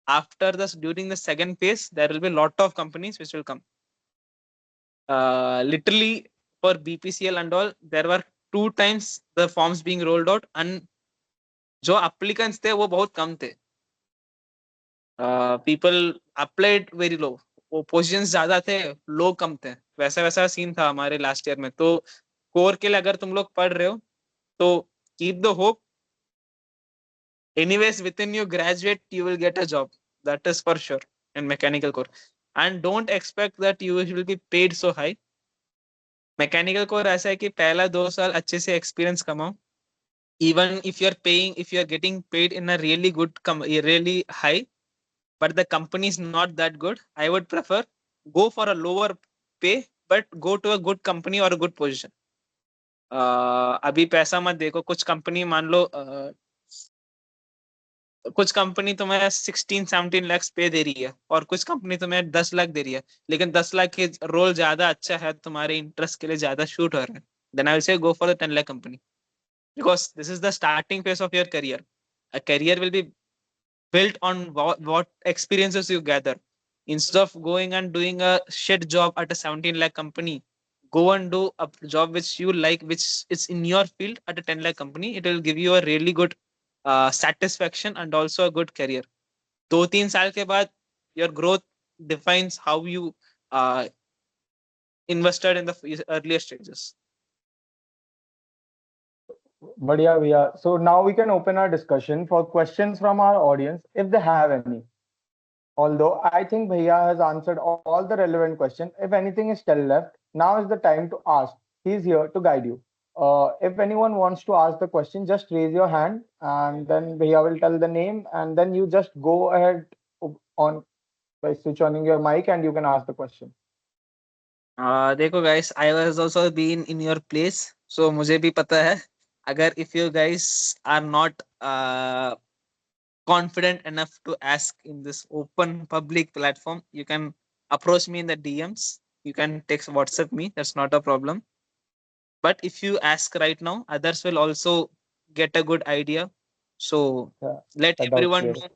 after this during the second phase there will be a lot of companies which will come. Literally for BPCL and all, there were 2 times the forms being rolled out and जो applicants थे वो बहुत कम थे. People applied very low. वो positions ज्यादा थे, लोग कम थे. वैसा वैसा सीन था हमारे लास्ट ईयर में. तो कोर के लिए अगर तुम लोग पढ़ रहे हो तो keep the hope. Anyways, within you graduate, you will get a job. That is for sure in mechanical core. And don't expect that you will be paid so high. Mechanical core ऐसा है कि पहला 2 साल अच्छे से experience कमाओ. Even if you're paying, if you're getting paid in a really good really high, but the company is not that good, I would prefer go for a lower pay but go to a good company or a good position. अभी पैसा मत देखो. कुछ company मान लो, कुछ company तुम्हें 16-17 लाख पे दे रही है और कुछ कंपनी तुम्हें 10 लाख दे रही है, लेकिन 10 लाख के रोल ज्यादा अच्छा है, तुम्हारे इंटरेस्ट के लिए ज्यादा शूट हो रहा है, then I will say go for the 10 lakh कंपनी. Because this is the starting phase of your career. A career will be built on what experiences you gather. Instead of going and doing a shit job at a 17 lakh company, go and do a job which you like, which is in your field at a 10 lakh company. It will give you a really good satisfaction and also a good career. 2-3 साल के बाद your growth defines how you uh, invested in the earlier stages. बढ़िया भैया. So now we can open our discussion for questions from our audience if they have any. Although I think Bhaiya has answered all the relevant questions, if anything is still left, now is the time to ask. He is here to guide you. If anyone wants to ask the question, just raise your hand and then Bhaiya will tell the name and then you just go ahead on by switch on your mic and you can ask the question. देखो guys, I was also been in your place, so मुझे भी पता है. अगर if you guys are not confident enough to ask in this open public platform, you can approach me in the DMs. You can text WhatsApp me. That's not a problem. But if you ask right now, others will also get a good idea. So Yeah, let the doubt everyone clear. know.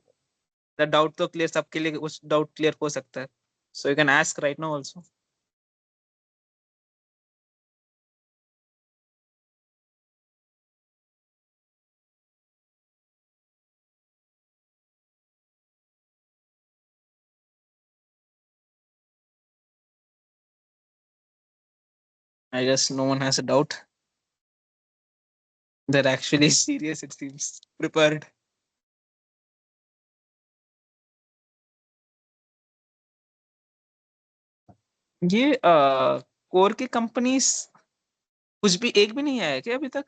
The doubt तो clear, सबके लिए उस doubt clear हो सकता है. So you can ask right now also. I guess no one has a doubt. They're actually serious, it seems. Prepared. ये core की companies कुछ भी एक भी नहीं आया क्या अभी तक?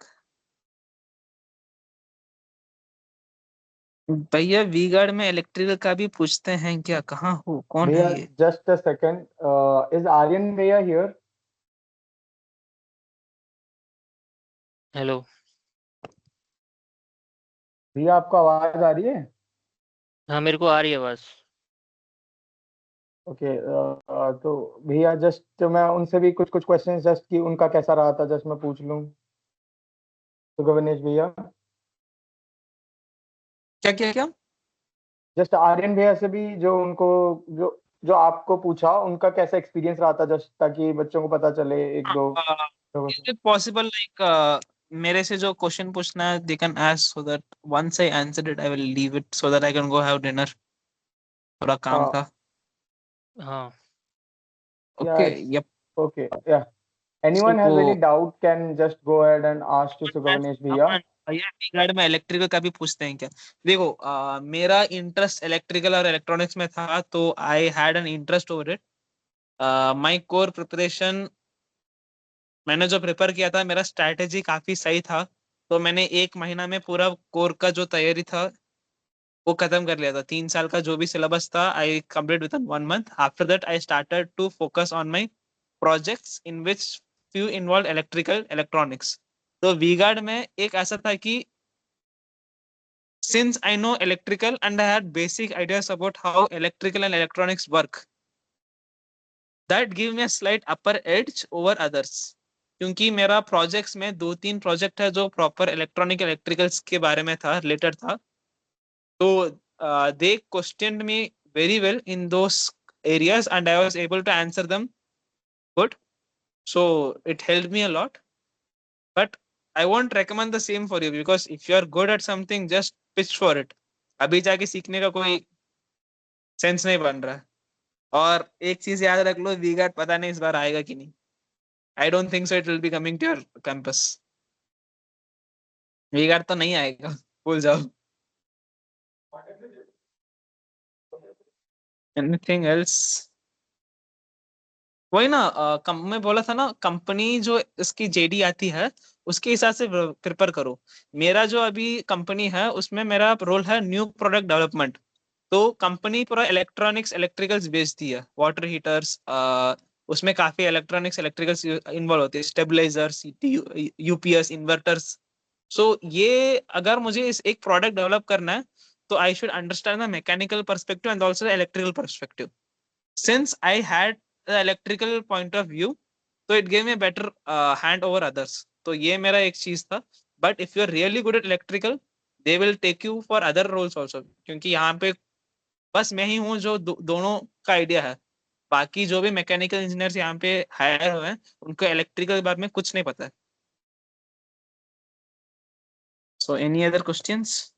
भैया वी गार्ड में इलेक्ट्रिकल का भी पूछते हैं क्या? कहाँ हो? कौन है भैया, ये? just a second. Is Aryan भैया here? हेलो। भैया, आपको आवाज आ रही है? हाँ, मेरे को आ रही है आवाज। ओके। तो भैया, जस्ट मैं उनसे भी कुछ कुछ क्वेश्चंस जस्ट कि उनका कैसा रहा था, जस्ट मैं पूछ लूं। तो गणेश भैया, क्या क्या क्या? जस्ट आर्यन भैया से भी जो उनको जो जो आपको पूछा उनका कैसा एक्सपीरियंस रहा था, जस्ट ताकि बच्चों को पता चले एक दो लोगों से। Is it possible like मेरे से जो क्वेश्चन पूछना है they can ask so that once I answered it I will leave it so that I can go have dinner. थोड़ा काम हाँ, था. हाँ, yeah, Okay. it's Yep. okay. Yeah. Anyone has any So doubt can just go ahead and ask to Sugavanesh भैया. भैया we में electrical का भी पूछते हैं क्या? देखो मेरा इंटरेस्ट इलेक्ट्रिकल और इलेक्ट्रॉनिक्स में था तो I had an interest over it. My core preparation मैंने जो प्रिपेयर किया था मेरा स्ट्रैटेजी काफी सही था. तो मैंने एक महीना में पूरा कोर का जो तैयारी था वो खत्म कर लिया था. 3 साल का जो भी सिलेबस था आई कंप्लीट विद इन 1 मंथ. After that I started to focus on my projects in which few involve electrical electronics. तो वी गार्ड में एक ऐसा था कि since I know electrical and I had basic ideas about how electrical and electronics work, that give me a slight upper edge over others. क्योंकि मेरा projects में 2-3 project है जो प्रॉपर इलेक्ट्रॉनिक इलेक्ट्रिकल्स के बारे में था, रिलेटेड था. तो they questioned me very well in those areas and I was able to answer them good. So it helped me a lot. But I won't recommend the same for you because if you are good at something, just pitch for it. अभी जाके सीखने का कोई sense नहीं बन रहा है. और एक चीज याद रख लो, वी गार्ड पता नहीं इस बार आएगा कि नहीं. I don't think so it will be coming to your campus. V Guard तो नहीं आएगा, भूल जाओ. Anything else? वही ना मैं बोला था ना, कंपनी जो इसकी जेडी आती है उसके हिसाब से प्रिपेयर करो. मेरा जो अभी कंपनी है उसमें मेरा रोल है न्यू प्रोडक्ट डेवलपमेंट. तो कंपनी पूरा इलेक्ट्रॉनिक्स इलेक्ट्रिकल्स बेचती है, वाटर हीटर्स, उसमें काफी इलेक्ट्रॉनिक्स इलेक्ट्रिकल्स इन्वॉल्व होते हैं, स्टेबलाइजर्स, यूपीएस, इन्वर्टर्स. सो ये अगर मुझे इस एक प्रोडक्ट डेवलप करना है तो I should understand the mechanical perspective and also electrical perspective. Since I had the electrical point of view, so it gave me a better hand over others. तो ये मेरा एक चीज था. But if you are really good at electrical, they will take you for other roles also. क्योंकि यहाँ पे बस मैं ही हूँ जो दोनों का आइडिया है. बाकी जो भी मैकेनिकल इंजीनियर्स यहाँ पे हायर हुए हैं उनको इलेक्ट्रिकल के बारे में कुछ नहीं पता है. So any other questions?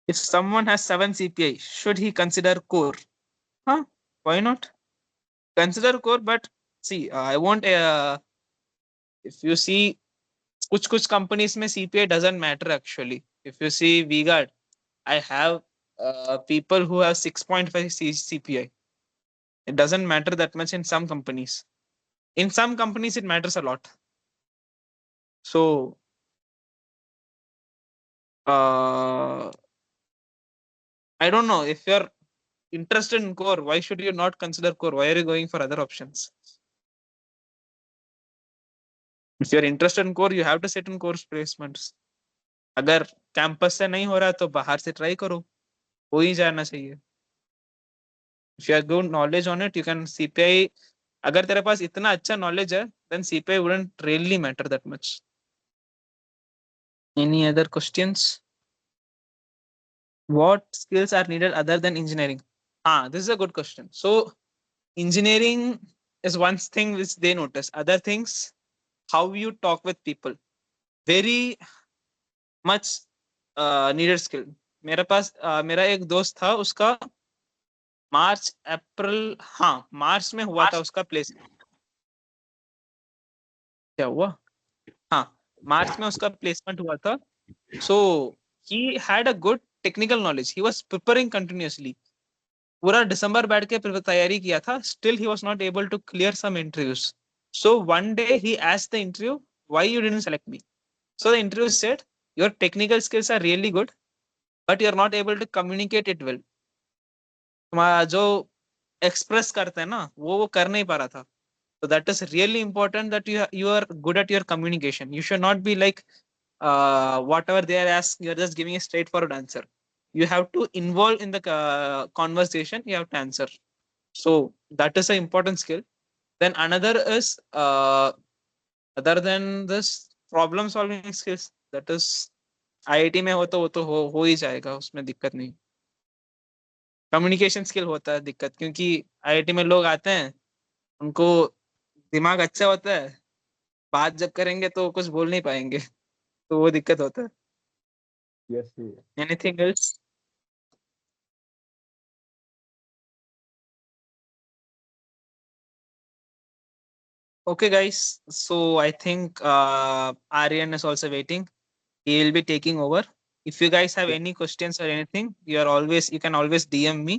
If someone has 7 CPI, should he consider core? Huh? Why not? Consider core, but see, I won't. If you see, कुछ companies में CPI doesn't matter actually. If you see VGuard, I have people who have 6.5 CPI. It doesn't matter that much in some companies. In some companies, it matters a lot. So, I don't know if you're interested in core. Why should you not consider core? Why are you going for other options? If you're interested in core, you have to sit in course placements. अगर campus से नहीं हो रहा तो बाहर से try करो, हो ही जाना चाहिए. If you have good knowledge on it, you can CPI अगर तेरे पास इतना अच्छा नॉलेज है then CPA wouldn't really matter that much. Any other questions? What skills are needed other than engineering? This is a good question. So engineering is one thing which they notice. Other things, how you talk with people, very much needed skill. मेरे पास मेरा एक दोस्त था, उसका मार्च अप्रैल मार्च में हुआ था उसका प्लेस। क्या हुआ? हाँ, मार्च में उसका प्लेसमेंट हुआ था। So he had a good technical knowledge, he was preparing continuously. पूरा दिसंबर बैठ के तैयारी किया था, still he was not able to clear some interviews. So one day he asked the interview, why you didn't select me? So the interview said, your technical skills are really good but you are not able to communicate it well. तुम्हारा जो express करते हैं ना, वो कर नहीं पा रहा था। So that is really important that you are good at your communication. You should not be like whatever they are asking, you're just giving a straightforward answer. You have to involve in the conversation. You have to answer. So that is an important skill. Then another is other than this, problem solving skills. That is IIT में हो तो वो तो हो ही जाएगा, उसमें दिक्कत नहीं। कम्युनिकेशन स्किल होता है दिक्कत, क्योंकि IIT में लोग आते हैं, उनको दिमाग अच्छा होता है, बात जब करेंगे तो कुछ बोल नहीं पाएंगे, तो वो दिक्कत होता है। Yes, yes. Anything else? Okay guys, so I think Aryan is also waiting. He will be taking over. If you guys have Yeah. any questions or anything, you can always DM me,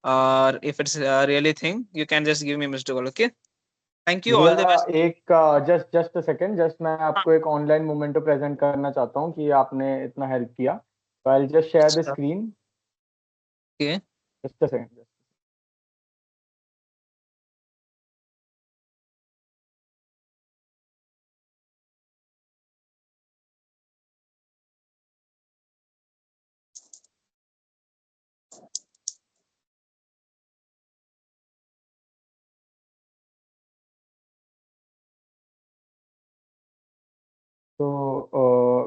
or if it's a really thing, you can just give me missed call. Okay, thank you, all the भैया best. एक just a second, just मैं आपको एक online memento present करना चाहता हूँ कि आपने इतना हेल्प किया। तो I just share the screen, Okay. Just a second. So,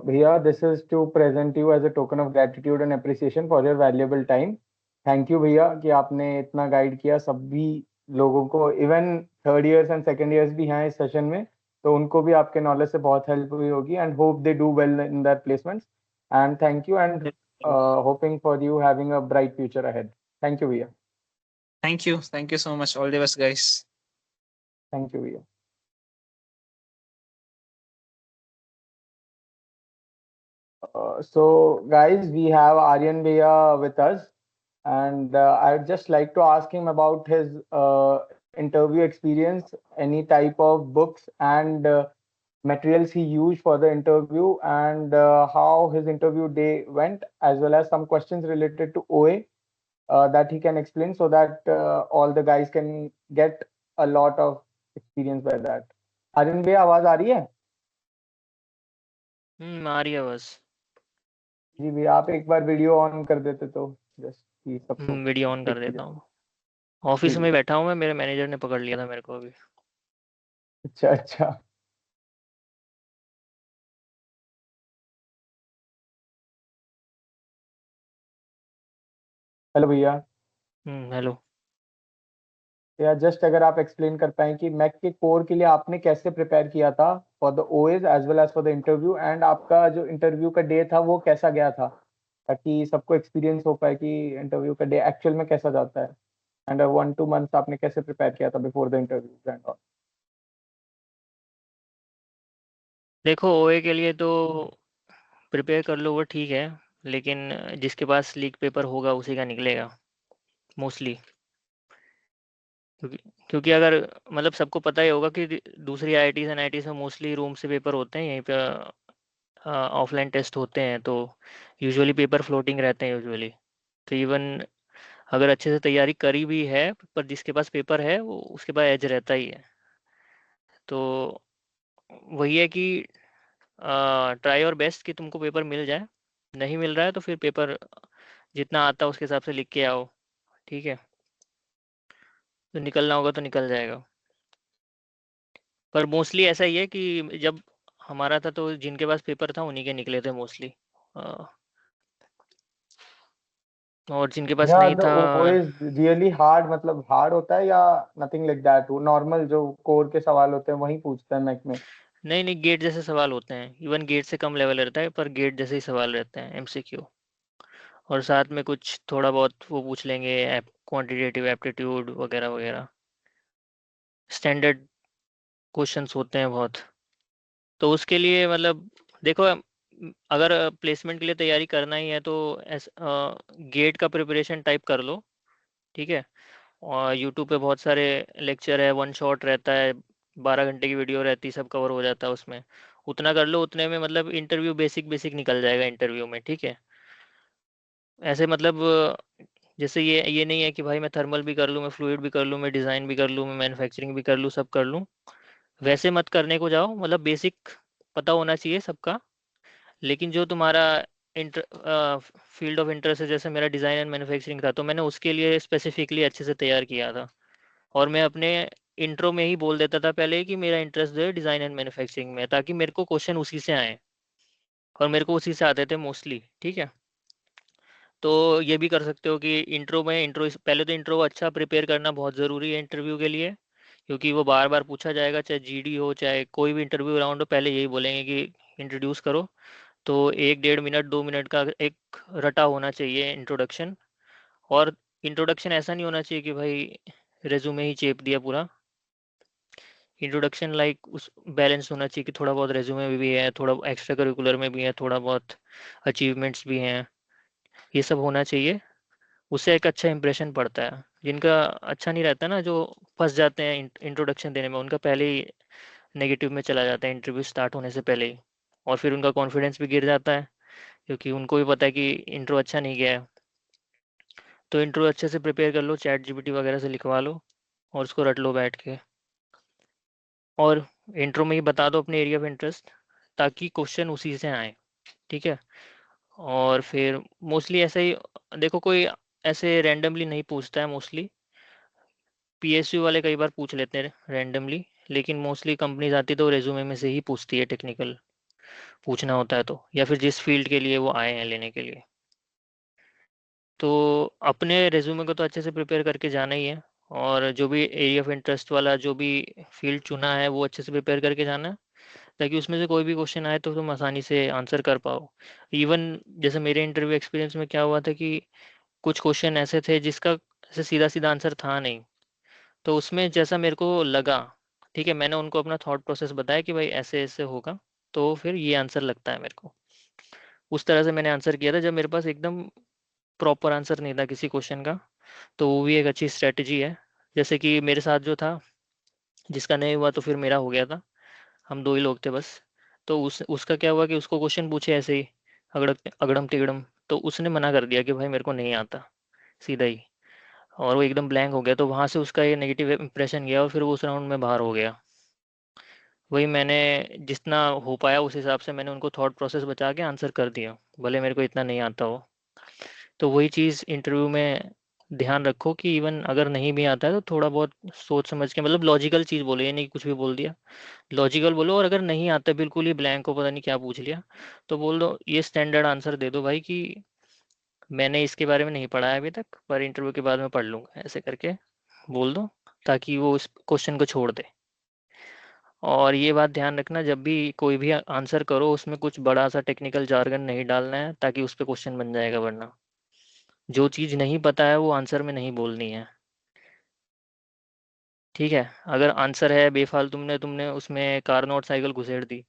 भैया, this is to present you as a token of gratitude and appreciation for your valuable time. Thank you भैया कि आपने इतना गाइड किया सभी लोगों को, even third years and second years भी हैं इस सेशन में, तो उनको भी आपके नॉलेज से बहुत हेल्प हुई होगी and hope they do well in their placements and thank you and hoping for you having a bright future ahead. Thank you भैया। Thank you so much. All the best, guys. Thank you भैया। So guys, we have Aryan Bhaiya with us, and I'd just like to ask him about his interview experience, any type of books and materials he used for the interview, and how his interview day went, as well as some questions related to OA that he can explain, so that all the guys can get a lot of experience by that. Aryan Bhaiya, आवाज आ रही है? आ रही है बस। जी भैया, आप एक बार video on कर देते तो जस्ट कि सबको वीडियो ऑन कर दिख देता जाए। हूँ। जी ऑफिस में भैया। बैठा हूँ मैं, मेरे मैनेजर ने पकड़ लिया था मेरे को अभी। अच्छा अच्छा। हेलो भैया। हेलो। या जस्ट अगर आप एक्सप्लेन कर पाएं कि मैक के कोर के लिए आपने कैसे प्रिपेयर किया था for the OAs as well as for the interview, and आपका जो इंटरव्यू का डे था वो कैसा गया था, ताकि सबको एक्सपीरियंस हो पाए कि इंटरव्यू का डे एक्चुअल में कैसा जाता है, एंड 1-2 मंथ्स आपने कैसे प्रिपेयर किया था before the interview and all. देखो, ओए के लिए तो प्रिपेयर कर लो, वो ठीक है, लेकिन जिसके पास लीक पेपर होगा उसी का निकलेगा मोस्टली। क्योंकि क्योंकि अगर मतलब सबको पता ही होगा कि दूसरी आईआईटीज एनआईटीज में मोस्टली रूम से पेपर होते हैं, यहीं पे ऑफलाइन टेस्ट होते हैं, तो यूजुअली पेपर फ्लोटिंग रहते हैं यूजुअली। तो इवन अगर अच्छे से तैयारी करी भी है, पर जिसके पास पेपर है वो उसके पास एज रहता ही है। तो वही है कि ट्राई और बेस्ट कि तुमको पेपर मिल जाए। नहीं मिल रहा है तो फिर पेपर जितना आता है उसके हिसाब से लिख के आओ, ठीक है। तो निकलना होगा तो निकल जाएगा। पर मोस्टली ऐसा ही है कि जब हमारा था तो जिनके पास पेपर था उन्हीं के निकले थे मोस्टली, और जिनके पास या नहीं द था। ओ इज रियली हार्ड, मतलब हार्ड होता है या नथिंग लाइक दैट, वो नॉर्मल जो कोर के सवाल होते हैं वही पूछते हैं मैक में? नहीं नहीं, गेट जैसे सवाल होते हैं, इवन गेट से कम लेवल रहता है पर गेट जैसे ही सवाल रहते हैं एमसीक्यू। और साथ में कुछ थोड़ा बहुत वो पूछ लेंगे, क्वांटिटेटिव एप्टीट्यूड वगैरह वगैरह, स्टैंडर्ड क्वेश्चंस होते हैं बहुत। तो उसके लिए मतलब देखो, अगर प्लेसमेंट के लिए तैयारी करना ही है तो गेट का प्रिपरेशन टाइप कर लो, ठीक है। और यूट्यूब पे बहुत सारे लेक्चर है, वन शॉट रहता है, 12 घंटे की वीडियो रहती है, सब कवर हो जाता है उसमें। उतना कर लो, उतने में मतलब इंटरव्यू बेसिक बेसिक निकल जाएगा इंटरव्यू में, ठीक है। ऐसे मतलब जैसे ये नहीं है कि भाई मैं थर्मल भी कर लूँ, मैं फ्लूइड भी कर लूँ, मैं डिज़ाइन भी कर लूँ, मैं मैन्युफैक्चरिंग भी कर लूँ, सब कर लूँ, वैसे मत करने को जाओ। मतलब बेसिक पता होना चाहिए सबका, लेकिन जो तुम्हारा इंटर फील्ड ऑफ इंटरेस्ट है, जैसे मेरा डिज़ाइन एंड मैन्युफैक्चरिंग था, तो मैंने उसके लिए स्पेसिफिकली अच्छे से तैयार किया था। और मैं अपने इंट्रो में ही बोल देता था पहले ही कि मेरा इंटरेस्ट जो है डिज़ाइन एंड मैन्युफैक्चरिंग में है, ताकि मेरे को क्वेश्चन उसी से आए, और मेरे को उसी से आते थे मोस्टली, ठीक है। तो ये भी कर सकते हो कि इंट्रो पहले तो इंट्रो अच्छा प्रिपेयर करना बहुत ज़रूरी है इंटरव्यू के लिए, क्योंकि वो बार बार पूछा जाएगा, चाहे जीडी हो चाहे कोई भी इंटरव्यू राउंड हो, पहले यही बोलेंगे कि इंट्रोड्यूस करो। तो 1 डेढ़ मिनट 2 मिनट का एक रटा होना चाहिए इंट्रोडक्शन। और इंट्रोडक्शन ऐसा नहीं होना चाहिए कि भाई रेज्यूमे ही चेप दिया पूरा। इंट्रोडक्शन लाइक उस बैलेंस होना चाहिए कि थोड़ा बहुत रेज्यूमे में भी है, थोड़ा एक्स्ट्रा करिकुलर में भी है, थोड़ा बहुत अचीवमेंट्स भी हैं, ये सब होना चाहिए। उससे एक अच्छा इंप्रेशन पड़ता है। जिनका अच्छा नहीं रहता ना, जो फंस जाते हैं इंट्रोडक्शन देने में, उनका पहले ही नेगेटिव में चला जाता है इंटरव्यू स्टार्ट होने से पहले ही। और फिर उनका कॉन्फिडेंस भी गिर जाता है, क्योंकि उनको भी पता है कि इंट्रो अच्छा नहीं गया है। तो इंट्रो अच्छे से प्रिपेयर कर लो, चैट जीपीटी वगैरह से लिखवा लो और उसको रट लो बैठ के। और इंट्रो में ही बता दो अपने एरिया ऑफ इंटरेस्ट, ताकि क्वेश्चन उसी से आए, ठीक है। और फिर मोस्टली ऐसे ही देखो, कोई ऐसे रैंडमली नहीं पूछता है मोस्टली। पीएसयू वाले कई बार पूछ लेते हैं रैंडमली, लेकिन मोस्टली कंपनीज आती तो रेज्यूमे में से ही पूछती है, टेक्निकल पूछना होता है तो, या फिर जिस फील्ड के लिए वो आए हैं लेने के लिए। तो अपने रेज्यूमे को तो अच्छे से प्रिपेयर करके जाना ही है, और जो भी एरिया ऑफ इंटरेस्ट वाला जो भी फील्ड चुना है वो अच्छे से प्रिपेयर करके जाना है, ताकि उसमें से कोई भी क्वेश्चन आए तो तुम आसानी से आंसर कर पाओ। इवन जैसे मेरे इंटरव्यू एक्सपीरियंस में क्या हुआ था कि कुछ क्वेश्चन ऐसे थे जिसका ऐसे सीधा सीधा आंसर था नहीं, तो उसमें जैसा मेरे को लगा, ठीक है, मैंने उनको अपना थॉट प्रोसेस बताया कि भाई ऐसे ऐसे होगा, तो फिर ये आंसर लगता है मेरे को। उस तरह से मैंने आंसर किया था जब मेरे पास एकदम प्रॉपर आंसर नहीं था किसी क्वेश्चन का। तो वो भी एक अच्छी स्ट्रेटजी है। जैसे कि मेरे साथ जो था, जिसका नहीं हुआ तो फिर मेरा हो गया था, हम दो ही लोग थे बस। तो उसका क्या हुआ कि उसको क्वेश्चन पूछे ऐसे ही अगड़म अगड़म तिगड़म, तो उसने मना कर दिया कि भाई मेरे को नहीं आता, सीधा ही। और वो एकदम ब्लैंक हो गया, तो वहाँ से उसका ये नेगेटिव इंप्रेशन गया और फिर वो उस राउंड में बाहर हो गया। वही मैंने जितना हो पाया उस हिसाब से मैंने उनको थॉट प्रोसेस बचा के आंसर कर दिया, भले मेरे को इतना नहीं आता हो। तो वही चीज़ इंटरव्यू में ध्यान रखो कि इवन अगर नहीं भी आता है तो थोड़ा बहुत सोच समझ के, मतलब लॉजिकल चीज़ बोलो, ये नहीं कि कुछ भी बोल दिया। लॉजिकल बोलो, और अगर नहीं आता बिल्कुल ही ब्लैंक हो, पता नहीं क्या पूछ लिया, तो बोल दो, ये स्टैंडर्ड आंसर दे दो भाई कि मैंने इसके बारे में नहीं पढ़ा है अभी तक, पर इंटरव्यू के बाद में पढ़ लूंगा, ऐसे करके बोल दो, ताकि वो उस क्वेश्चन को छोड़ दे। और ये बात ध्यान रखना, जब भी कोई भी आंसर करो उसमें कुछ बड़ा सा टेक्निकल जार्गन नहीं डालना है, ताकि उस पर क्वेश्चन बन जाएगा। वरना जो चीज़ नहीं पता है वो आंसर में नहीं बोलनी है, ठीक है। अगर आंसर है बेफालतू, तुमने तुमने उसमें कार नोट साइकिल घुसेड़ दी,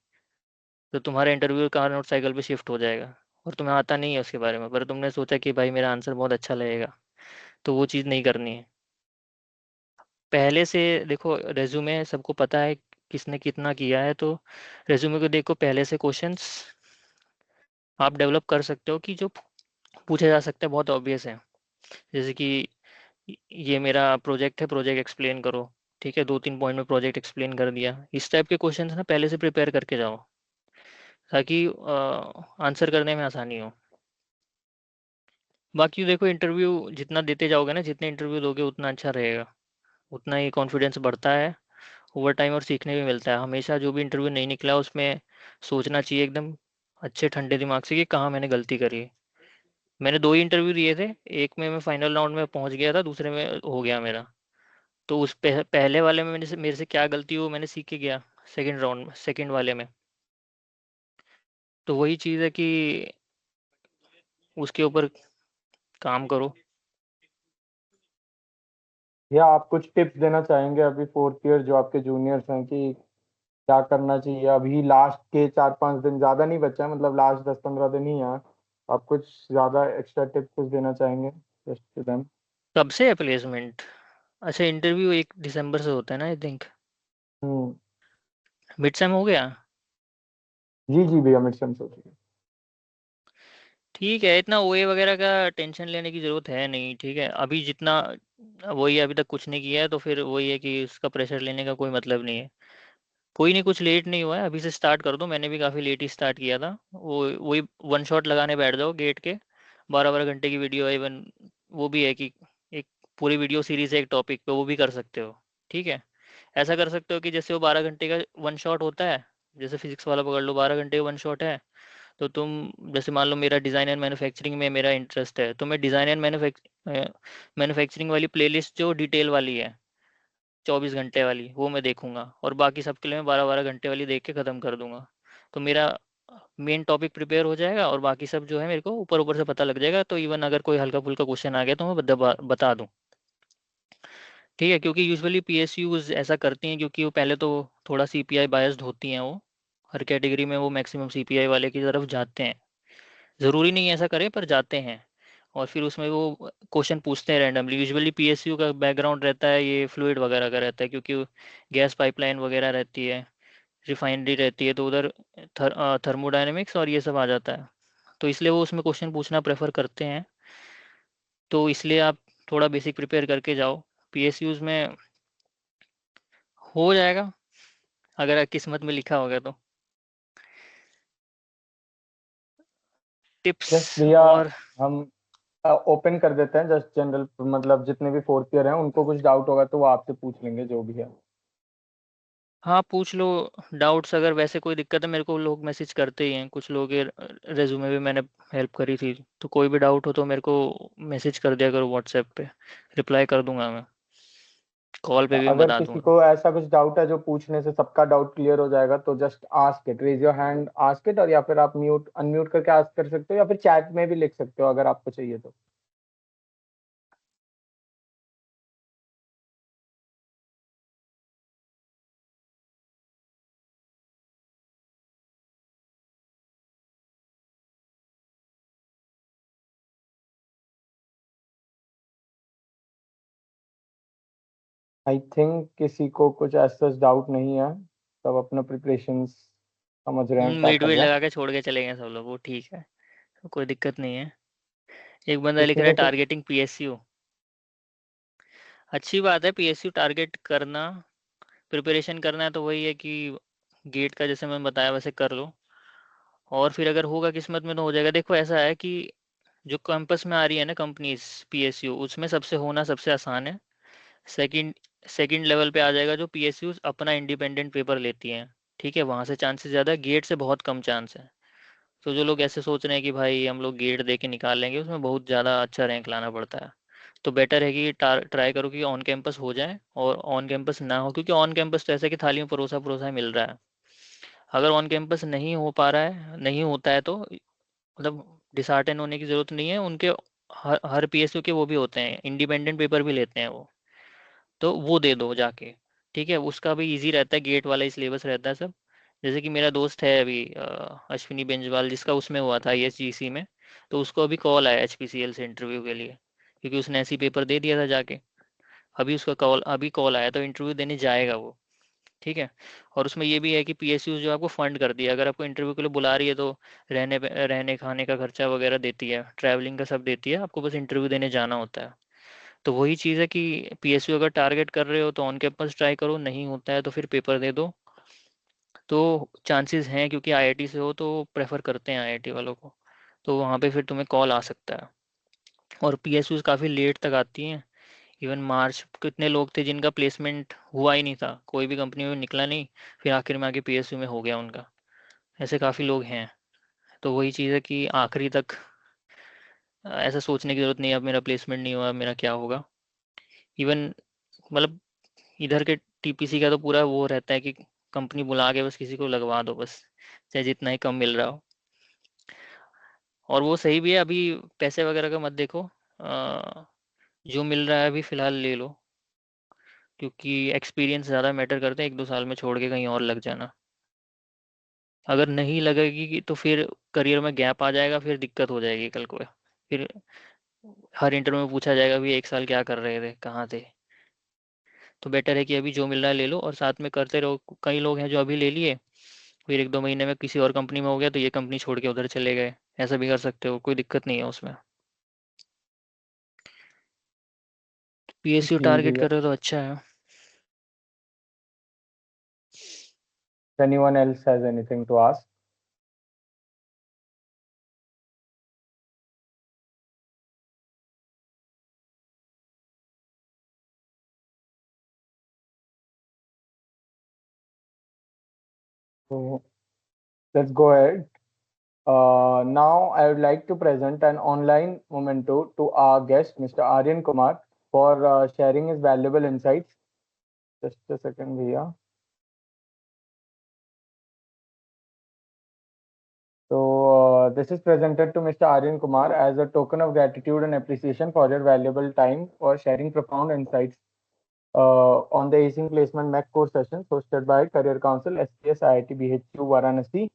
तो तुम्हारा इंटरव्यू कार नोट साइकिल पे शिफ्ट हो जाएगा, और तुम्हें आता नहीं है उसके बारे में, पर तुमने सोचा कि भाई मेरा आंसर बहुत अच्छा लगेगा, तो वो चीज़ नहीं करनी है। पहले से देखो, रेज्यूमे सबको पता है किसने कितना किया है, तो रेज्यूमे को देखो, पहले से क्वेश्चंस आप डेवलप कर सकते हो कि जो पूछे जा सकते हैं, बहुत ऑब्वियस है। जैसे कि ये मेरा प्रोजेक्ट है, प्रोजेक्ट एक्सप्लेन करो, ठीक है, 2-3 पॉइंट में प्रोजेक्ट एक्सप्लेन कर दिया। इस टाइप के क्वेश्चंस ना पहले से प्रिपेयर करके जाओ, ताकि आंसर करने में आसानी हो। बाकी देखो, इंटरव्यू जितना देते जाओगे ना, जितने इंटरव्यू दोगे उतना अच्छा रहेगा, उतना ही कॉन्फिडेंस बढ़ता है। ओवर टाइम और सीखने भी मिलता है। हमेशा जो भी इंटरव्यू नहीं निकला उसमें सोचना चाहिए एकदम अच्छे ठंडे दिमाग से कि कहाँ मैंने गलती करी है। मैंने 2 ही इंटरव्यू दिए थे, एक में मैं फाइनल राउंड में पहुंच गया था, दूसरे में हो गया मेरा। तो उस पहले वाले में मेरे से क्या गलती हुई वो मैंने सीख के गया, सेकंड राउंड में, सेकंड वाले में। तो वही चीज़ है कि उसके ऊपर काम करो। या आप कुछ टिप्स देना चाहेंगे अभी फोर्थ ईयर जो आपके जूनियर्स हैं कि क्या करना चाहिए? अभी लास्ट के 4-5 दिन, ज्यादा नहीं बचा है, मतलब लास्ट 10-15 दिन ही है। आप कुछ ज्यादा एक्स्ट्रा टिप्स कुछ देना चाहेंगे जस्ट टू देम? कब से है प्लेसमेंट? अच्छा, इंटरव्यू 1 दिसंबर से होता है ना I think. Hmm. Mid sem हो गया। जी जी भैया, मिड सेम सोच रही ठीक है, इतना ओए वगैरह का टेंशन लेने की ज़रूरत है नहीं। ठीक है, अभी जितना वही है, अभी तक कुछ नहीं किया है तो फिर वही है कि उसका प्रेशर लेने का कोई मतलब नहीं है। कोई नहीं, कुछ लेट नहीं हुआ है, अभी से स्टार्ट कर दो। मैंने भी काफ़ी लेट ही स्टार्ट किया था। वो वही वन शॉट लगाने बैठ जाओ गेट के। 12-12 घंटे की वीडियो है इवन। वो भी है कि एक पूरी वीडियो सीरीज है एक टॉपिक पे, वो भी कर सकते हो। ठीक है, ऐसा कर सकते हो कि जैसे वो 12 घंटे का वन शॉट होता है, जैसे फिजिक्स वाला पकड़ लो, 12 घंटे का वन शॉट है। तो तुम जैसे मान लो मेरा डिज़ाइन एंड मैन्युफैक्चरिंग में मेरा इंटरेस्ट है, तो मैं डिज़ाइन एंड मैन्युफैक्चरिंग वाली प्लेलिस्ट जो डिटेल वाली है 24 घंटे वाली, वो मैं देखूंगा, और बाकी सबके लिए मैं 12-12 घंटे वाली देख के ख़त्म कर दूंगा। तो मेरा मेन टॉपिक प्रिपेयर हो जाएगा और बाकी सब जो है मेरे को ऊपर ऊपर से पता लग जाएगा। तो इवन अगर कोई हल्का फुल्का क्वेश्चन आ गया तो मैं बता दूं। ठीक है, क्योंकि यूजुअली पीएसयूज ऐसा करती हैं, क्योंकि वो पहले तो थोड़ा सीपीआई बायस्ड होती हैं। वो हर कैटेगरी में वो मैक्सिमम सीपीआई वाले की तरफ जाते हैं। ज़रूरी नहीं है ऐसा करें, पर जाते हैं। और फिर उसमें वो क्वेश्चन पूछते हैं रैंडमली। यूजुअली पीएसयू का बैकग्राउंड रहता है ये फ्लूइड वगैरह का रहता है, क्योंकि गैस पाइपलाइन वगैरह रहती है, रिफाइनरी रहती है, तो उधर थर्मोडायनेमिक्स और ये सब आ जाता है। तो इसलिए वो उसमें क्वेश्चन पूछना प्रेफर करते हैं। तो इसलिए आप थोड़ा बेसिक प्रिपेयर करके जाओ। पीएसयूज में हो जाएगा, अगर किस्मत में लिखा होगा तो। टिप्स जस्ट भैया, और हम ओपन कर देते हैं जस्ट जनरल, मतलब जितने भी फोर्थ ईयर हैं उनको कुछ डाउट होगा तो वो आपसे पूछ लेंगे जो भी है। हाँ, पूछ लो। डाउट्स अगर वैसे कोई दिक्कत है, मेरे को लोग मैसेज करते ही हैं, कुछ लोग के रेज्यूमे भी मैंने हेल्प करी थी। तो कोई भी डाउट हो तो मेरे को मैसेज कर दिया करो व्हाट्सएप पे, रिप्लाई कर दूंगा मैं। कॉल पे भी मैं अगर बता किसी दूंगा। को ऐसा कुछ डाउट है जो पूछने से सबका डाउट क्लियर हो जाएगा तो just ask it, raise your hand, ask it, और या फिर आप म्यूट अनम्यूट करके आस्क कर सकते हो या फिर चैट में भी लिख सकते हो अगर आपको चाहिए तो। आई थिंक किसी को कुछ ऐसा डाउट नहीं है। सब अपना प्रिपरेशंस समझ रहे हैं क्या मीट कर वीट रहे हैं। लगा के छोड़ के चले गए सब लोग, वो ठीक है, कोई दिक्कत नहीं है। एक बंदा लिख किसी रहा है को कुछ टारगेटिंग पीएसयू। अच्छी बात है, पीएसयू टारगेट करना, प्रिपरेशन करना है तो वही है कि गेट का जैसे मैंने बताया वैसे कर लो। और फिर अगर होगा किस्मत में तो हो जाएगा। देखो ऐसा है कि जो कैंपस में आ रही है ना कंपनीज पीएसयू, उसमें सबसे होना सबसे आसान है। सेकंड सेकंड लेवल पे आ जाएगा जो पीएसयू अपना इंडिपेंडेंट पेपर लेती हैं। ठीक है, वहाँ से चांसेस ज़्यादा, गेट से बहुत कम चांस है। तो जो लोग ऐसे सोच रहे हैं कि भाई हम लोग गेट दे के निकाल लेंगे, उसमें बहुत ज़्यादा अच्छा रैंक लाना पड़ता है। तो बेटर है कि ट्राई करो कि ऑन कैंपस हो जाए, और ऑन कैंपस ना हो, क्योंकि ऑन कैंपस तो ऐसा है कि थाली में परोसा परोसा ही मिल रहा है। अगर ऑन कैंपस नहीं हो पा रहा है, नहीं होता है, तो मतलब डिसहार्टन होने की ज़रूरत नहीं है। उनके हर पीएसयू के वो भी होते हैं, इंडिपेंडेंट पेपर भी लेते हैं वो। तो वो दे दो जाके। ठीक है, उसका भी इजी रहता है, गेट वाला ही सिलेबस रहता है सब। जैसे कि मेरा दोस्त है अभी अश्विनी बेंजवाल, जिसका उसमें हुआ था एसजीसी में। तो उसको अभी कॉल आया एचपीसीएल से इंटरव्यू के लिए, क्योंकि उसने ऐसी पेपर दे दिया था जाके। अभी कॉल आया तो इंटरव्यू देने जाएगा वो। ठीक है, और उसमें ये भी है कि पीएसयू जो आपको फंड करती है, अगर आपको इंटरव्यू के लिए बुला रही है तो रहने खाने का खर्चा वगैरह देती है, ट्रैवलिंग का सब देती है, आपको बस इंटरव्यू देने जाना होता है। तो वही चीज़ है कि पीएसयू अगर टारगेट कर रहे हो तो ऑन कैंपस ट्राई करो, नहीं होता है तो फिर पेपर दे दो। तो चांसेस हैं, क्योंकि आईआईटी से हो तो प्रेफर करते हैं आईआईटी वालों को। तो वहाँ पे फिर तुम्हें कॉल आ सकता है। और पीएसयूज काफ़ी लेट तक आती हैं, इवन मार्च कितने लोग थे जिनका प्लेसमेंट हुआ ही नहीं था, कोई भी कंपनी में निकला नहीं, फिर आखिर में आके पीएसयू में हो गया उनका। ऐसे काफ़ी लोग हैं। तो वही चीज़ है कि आखिरी तक ऐसा सोचने की ज़रूरत नहीं है अब मेरा प्लेसमेंट नहीं हुआ मेरा क्या होगा। इवन मतलब इधर के टीपीसी का तो पूरा वो रहता है कि कंपनी बुला के बस किसी को लगवा दो बस, चाहे जितना ही कम मिल रहा हो। और वो सही भी है, अभी पैसे वगैरह का मत देखो, जो मिल रहा है अभी फ़िलहाल ले लो, क्योंकि एक्सपीरियंस ज़्यादा मैटर करते हैं। 1-2 साल में छोड़ के कहीं और लग जाना। अगर नहीं लगेगी तो फिर करियर में गैप आ जाएगा, फिर दिक्कत हो जाएगी कल को। फिर हर इंटरव्यू में पूछा जाएगा भी 1 साल क्या कर रहे थे, कहाँ थे? तो बेटर है कि अभी जो मिल रहा है ले लो और साथ में करते रहो। कई लोग हैं जो अभी ले लिए, फिर 1-2 महीने में किसी और कंपनी में हो गया तो ये कंपनी छोड़ के उधर चले गए। ऐसा भी कर सकते हो, कोई दिक्कत नहीं है उसमें। पीएसयू जी टारगेट भैया. कर रहे हो तो अच्छा है। Anyone else has anything to ask? So let's go ahead. Now I would like to present an online memento to our guest, Mr. Aryan Kumar, for sharing his valuable insights. Just a second, Bhaiya. So this is presented to Mr. Aryan Kumar as a token of gratitude and appreciation for your valuable time for sharing profound insights on the Acing Placement MEC course sessions hosted by Career Council SPS IIT BHU Varanasi.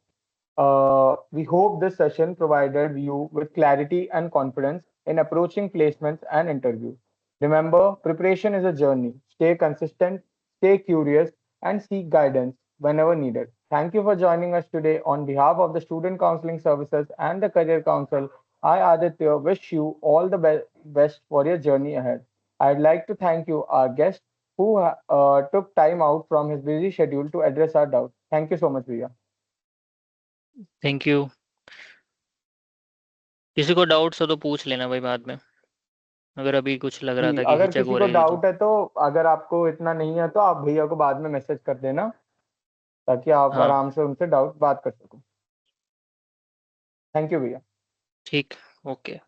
We hope this session provided you with clarity and confidence in approaching placements and interviews. Remember, preparation is a journey. Stay consistent, stay curious, and seek guidance whenever needed. Thank you for joining us today. On behalf of the Student Counseling Services and the Career Council, I, Aditya, wish you all the best for your journey ahead. I'd like to thank you, our guest, who took time out from his busy schedule to address our doubts. Thank you so much, Priya. Thank you. किसी को doubts हो तो पूछ लेना भाई बाद में, अगर अभी कुछ लग रहा जी, था कि अगर हिचक किसी हो को रही है तो। डाउट है तो अगर आपको इतना नहीं है तो आप भैया को बाद में मैसेज कर देना ताकि आप हाँ आराम से उनसे डाउट बात कर सको. थैंक यू भैया. ठीक, ओके।